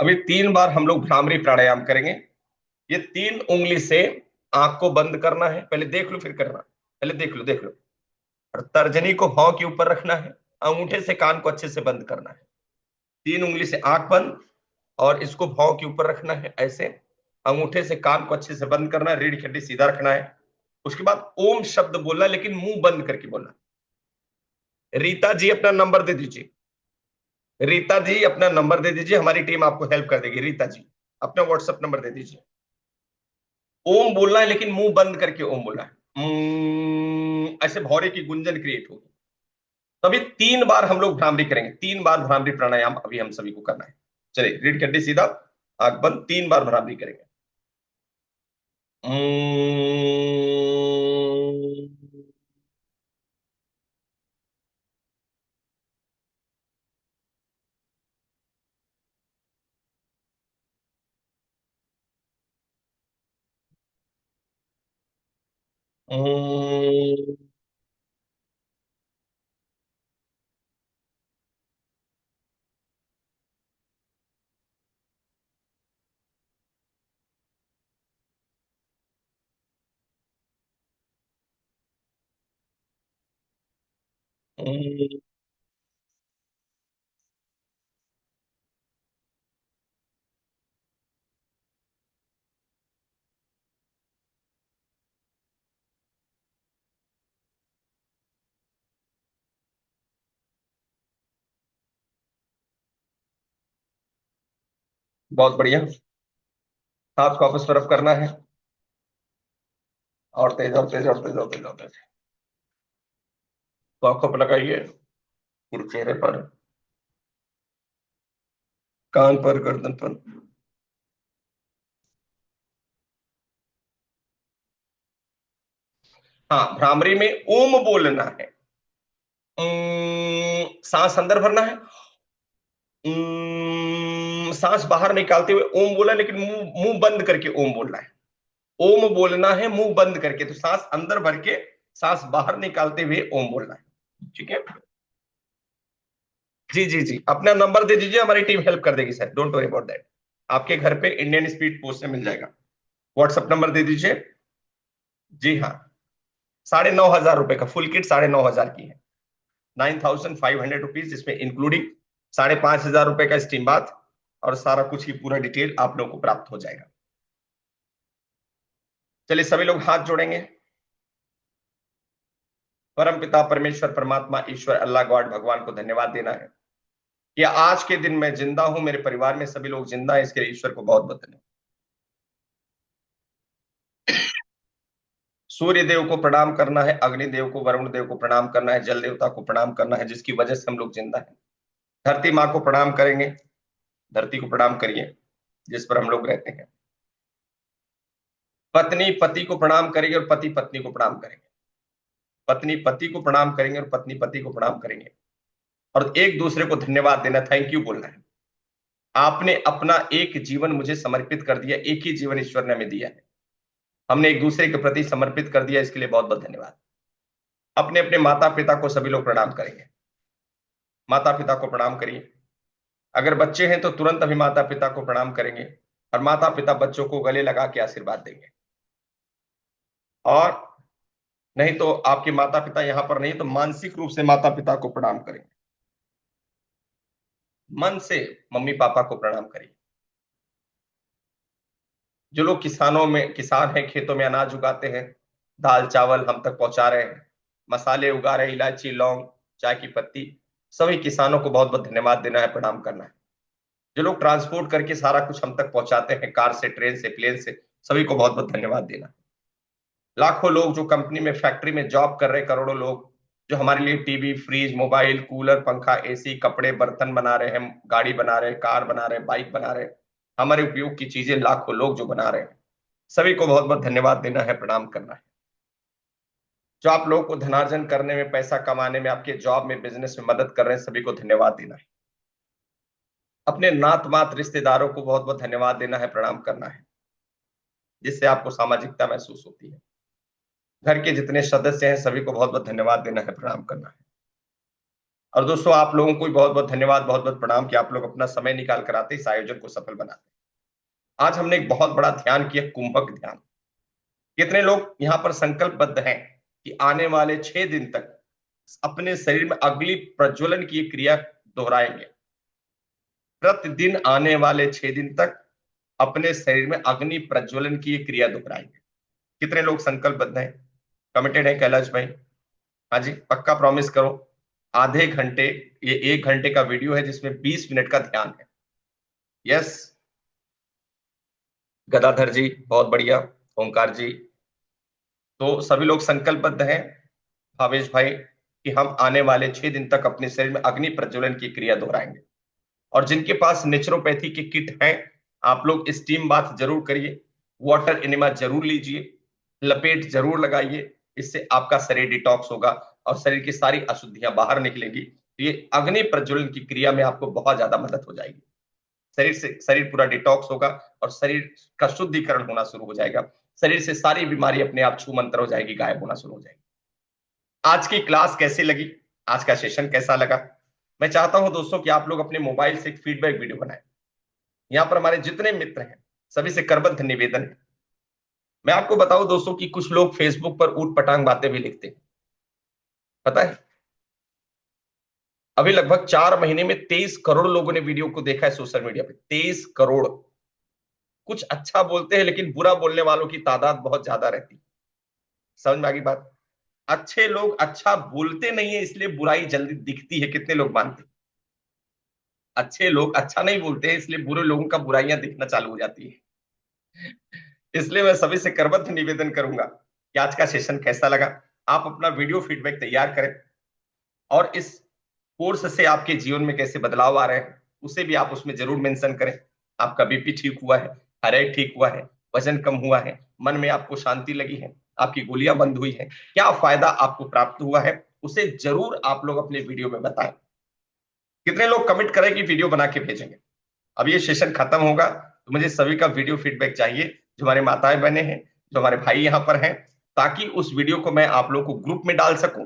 अभी 3 बार हम लोग भ्रामरी प्राणायाम करेंगे। ये 3 उंगली से आंख को बंद करना है, पहले देख लो फिर करना। पहले देख लो, देख लो। और तर्जनी को भौं के ऊपर रखना है। अंगूठे से कान को अच्छे से बंद करना है। 3 उंगली से आंख बंद, और इसको भौं के ऊपर रखना है ऐसे। अंगूठे से कान को अच्छे से बंद करना है, रीढ़ की हड्डी सीधा रखना है। उसके बाद ओम शब्द बोलना है, लेकिन मुंह बंद करके बोलना है। रीता जी अपना नंबर दे दीजिए। रीता जी अपना नंबर दे दीजिए, हमारी टीम आपको हेल्प कर देगी। रीता जी अपना व्हाट्सएप नंबर दे दीजिए। ओम बोलना है लेकिन मुंह बंद करके ओम बोलना है। ऐसे भौरे की गुंजन क्रिएट होगी। तभी 3 बार हम लोग भ्रामरी करेंगे। 3 बार भ्रामरी प्राणायाम अभी हम सभी को करना है। चलिए रीढ़ की हड्डी सीधा, आंख बंद, 3 बार भ्रामरी करेंगे। हम्म, हम्म, बहुत बढ़िया। हाथ को आपस तरफ करना है, और तेज और तेज और तेज और तेज और तेज। तो आंखों पर लगाइए, फिर चेहरे पर, कान पर, गर्दन पर। हाँ, भ्रामरी में ओम बोलना है। सांस अंदर भरना है। सांस बाहर निकालते हुए ओम बोला, लेकिन मुंह मुंह बंद करके ओम बोलना है। ओम बोलना है मुंह बंद करके, तो सांस अंदर भर के सांस बाहर निकालते हुए ओम बोलना है। ठीक है। जी जी जी, अपना नंबर दे दीजिए, हमारी टीम हेल्प कर देगी sir, don't worry about that. आपके घर पे इंडियन स्पीड पोस्ट से मिल जाएगा। व्हाट्सएप नंबर दे दीजिए। जी हाँ। 9,500 रुपए का फुल किट, 9,500 की है। 9,500 रुपीज, जिसमें इंक्लूडिंग 5,500 रुपए का स्टीम बाथ, और सारा कुछ ही पूरा डिटेल आप लोगों को प्राप्त हो जाएगा। चलिए सभी लोग हाथ जोड़ेंगे। परम पिता परमेश्वर परमात्मा ईश्वर अल्लाह गॉड भगवान को धन्यवाद देना है कि आज के दिन मैं जिंदा हूं, मेरे परिवार में सभी लोग जिंदा है, इसके लिए ईश्वर को बहुत बहुत धन्यवाद। सूर्य देव को प्रणाम करना है, अग्नि देव को, वरुण देव को प्रणाम करना है, जल देवता को प्रणाम करना है, जिसकी वजह से हम लोग जिंदा है। धरती माँ को प्रणाम करेंगे। धरती को प्रणाम करिए, जिस पर हम लोग रहते हैं। पत्नी पति को प्रणाम करेंगे, और पति पत्नी को प्रणाम करेंगे। पत्नी पति को प्रणाम करेंगे, और पत्नी पति को प्रणाम करेंगे। और एक दूसरे को धन्यवाद देना, थैंक यू बोलना है। आपने अपना एक जीवन मुझे समर्पित कर दिया, एक ही जीवन ईश्वर ने हमें दिया है, हमने एक दूसरे के प्रति समर्पित कर दिया, इसके लिए बहुत बहुत धन्यवाद। अपने अपने माता पिता को सभी लोग प्रणाम करेंगे। माता पिता को प्रणाम करिए। अगर बच्चे हैं तो तुरंत अभी माता पिता को प्रणाम करेंगे, और माता पिता बच्चों को गले लगा के आशीर्वाद देंगे। और नहीं तो आपके माता पिता यहां पर नहीं, तो मानसिक रूप से माता पिता को प्रणाम करेंगे। मन से मम्मी पापा को प्रणाम करिए। जो लोग किसान हैं, खेतों में अनाज उगाते हैं, दाल चावल हम तक पहुंचा रहे हैं, मसाले उगा रहे हैं, इलायची लौंग चाय की पत्ती, सभी किसानों को बहुत बहुत धन्यवाद देना है, प्रणाम करना है। जो लोग ट्रांसपोर्ट करके सारा कुछ हम तक पहुंचाते हैं, कार से, ट्रेन से, प्लेन से, सभी को बहुत बहुत धन्यवाद देना है। लाखों लोग जो कंपनी में, फैक्ट्री में जॉब कर रहे हैं, करोड़ों लोग जो हमारे लिए टीवी, फ्रिज, मोबाइल, कूलर, पंखा, एसी, कपड़े, बर्तन बना रहे हैं, गाड़ी बना रहे हैं, कार बना रहे हैं, बाइक बना रहे हैं, हमारे उपयोग की चीजें लाखों लोग जो बना रहे हैं, सभी को बहुत बहुत धन्यवाद देना है, प्रणाम करना है। जो आप लोगों को धनार्जन करने में, पैसा कमाने में, आपके जॉब में, बिजनेस में मदद कर रहे हैं, सभी को धन्यवाद देना है। अपने नात मात रिश्तेदारों को बहुत बहुत धन्यवाद देना है, प्रणाम करना है, जिससे आपको सामाजिकता महसूस होती है। घर के जितने सदस्य हैं सभी को बहुत बहुत धन्यवाद देना है, प्रणाम करना है। और दोस्तों, आप लोगों को भी बहुत बहुत धन्यवाद, बहुत बहुत प्रणाम कि आप लोग अपना समय निकाल कर आते, इस आयोजन को सफल बनाते। आज हमने एक बहुत बड़ा ध्यान किया, कुंभक ध्यान। कितने लोग यहाँ पर संकल्पबद्ध हैं कि आने वाले 6 दिन तक अपने शरीर में अग्नि प्रज्वलन की क्रिया दोहराएंगे? प्रतिदिन आने वाले 6 दिन तक अपने शरीर में अग्नि प्रज्वलन की क्रिया दोहराएंगे। कितने लोग संकल्पबद्ध हैं, कमिटेड है कैलाश भाई? हाँ जी, पक्का प्रॉमिस करो। आधे घंटे, ये 1 घंटे का वीडियो है जिसमें 20 मिनट का ध्यान है। यस, गदाधर जी बहुत बढ़िया, ओंकार जी। तो सभी लोग संकल्पबद्ध हैं, भावेश भाई, कि हम आने वाले 6 दिन तक अपने शरीर में अग्नि प्रज्वलन की क्रिया दोहराएंगे। और जिनके पास नेचुरोपैथी की किट है, आप लोग स्टीम बाथ जरूर करिए, वाटर एनिमा जरूर लीजिए, लपेट जरूर लगाइए। इससे आपका शरीर डिटॉक्स होगा, और शरीर की सारी अशुद्धियां बाहर निकलेंगी, तो ये अग्नि प्रज्वलन की क्रिया में आपको बहुत ज्यादा मदद हो जाएगी। शरीर पूरा डिटॉक्स होगा और शरीर का शुद्धिकरण होना शुरू हो जाएगा। शरीर से सारी बीमारी अपने आप छू मंतर हो जाएगी, गायब होना शुरू हो जाएगी। आज की क्लास कैसी लगी, आज का सेशन कैसा लगा? मैं चाहता हूं दोस्तों कि आप लोग अपने मोबाइल से एक फीडबैक वीडियो बनाएं। यहां पर हमारे जितने मित्र हैं सभी से करबद्ध निवेदन है। मैं आपको बताऊं दोस्तों कि कुछ लोग फेसबुक पर ऊट पटांग बातें भी लिखते हैं, पता है? अभी लगभग 4 महीने में 23 करोड़ लोगों ने वीडियो को देखा है सोशल मीडिया पे, 23 करोड़। कुछ अच्छा बोलते हैं लेकिन बुरा बोलने वालों की तादाद बहुत ज्यादा रहती है। समझ में आ गई बात? अच्छे लोग अच्छा बोलते नहीं है इसलिए बुराई जल्दी दिखती है, कितने लोग मानते हैं? अच्छे लोग अच्छा नहीं बोलते हैं इसलिए बुरे लोगों का बुराइयां दिखना चालू हो जाती है। इसलिए मैं सभी से करबद्ध निवेदन करूंगा कि आज का सेशन कैसा लगा, आप अपना वीडियो फीडबैक तैयार करें और इस कोर्स से आपके जीवन में कैसे बदलाव आ रहे हैं उसे भी आप उसमें जरूर मेंशन करें। आपका बीपी ठीक हुआ है, थायराइड ठीक हुआ है, वजन कम हुआ है, मन में आपको शांति लगी है, आपकी गोलियां बंद हुई है, क्या फायदा आपको प्राप्त हुआ है, उसे जरूर आप लोग अपने वीडियो में बताएं। कितने लोग कमिट करें कि वीडियो बना के भेजेंगे? अब ये सेशन खत्म होगा तो मुझे सभी का वीडियो फीडबैक चाहिए, जो हमारे माताएं बहने हैं, जो हमारे भाई यहां पर हैं, ताकि उस वीडियो को मैं आप लोगों को ग्रुप में डाल सकूं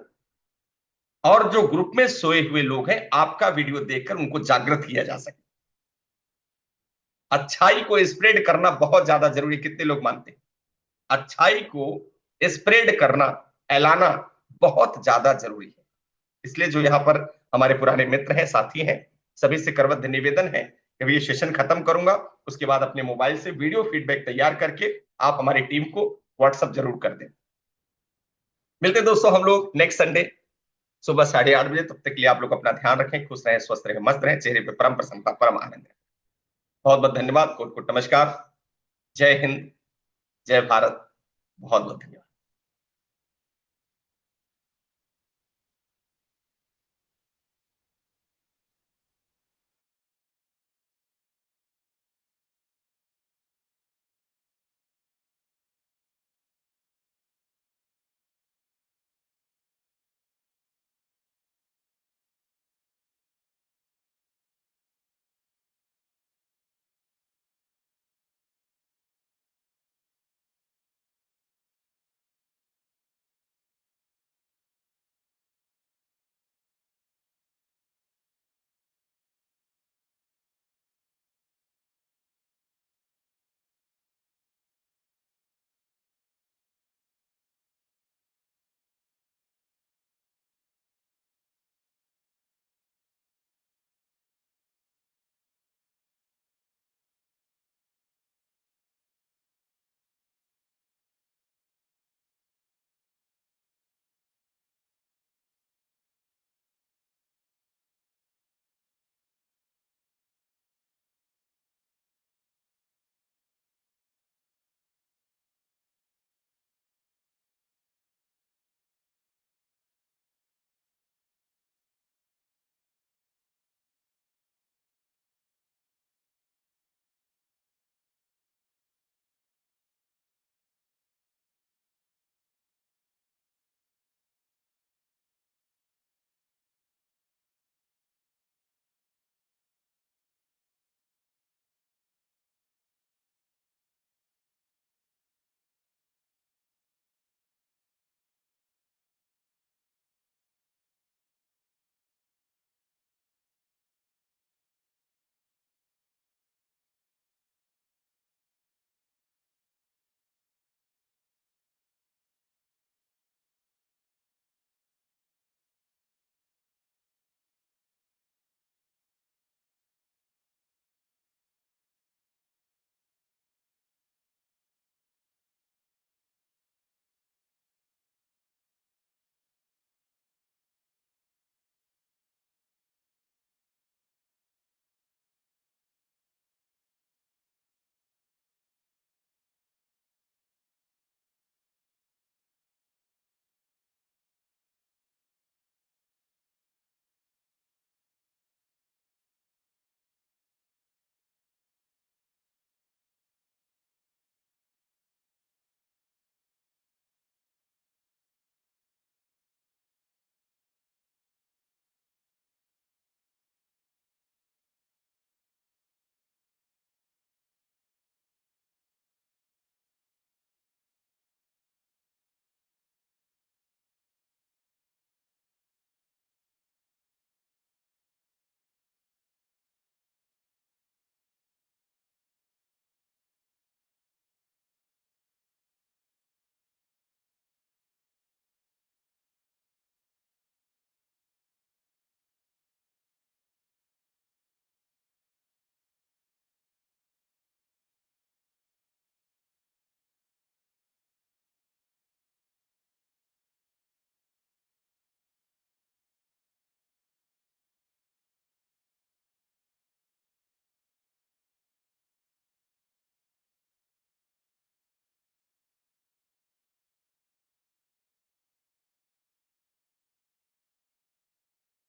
और जो ग्रुप में सोए हुए लोग हैं आपका वीडियो देखकर उनको जागृत किया जा सके। अच्छाई को स्प्रेड करना बहुत ज्यादा जरूरी, कितने लोग मानते हैं? अच्छाई को स्प्रेड करना, फैलाना बहुत ज्यादा जरूरी है। इसलिए जो यहाँ पर हमारे पुराने मित्र हैं, साथी हैं, सभी से करबद्ध निवेदन है कि ये सेशन खत्म करूंगा उसके बाद अपने मोबाइल से वीडियो फीडबैक तैयार करके आप हमारी टीम को व्हाट्सएप जरूर कर दें। मिलते हैं दोस्तों हम लोग नेक्स्ट संडे सुबह 8:30 बजे। तब तक के लिए आप लोग अपना ध्यान रखें, खुश रहें, स्वस्थ रहें, मस्त रहें, चेहरे पे परम प्रसन्नता, परम आनंद है। बहुत बहुत धन्यवाद, कोट कोट नमस्कार, जय हिंद, जय भारत, बहुत बहुत धन्यवाद।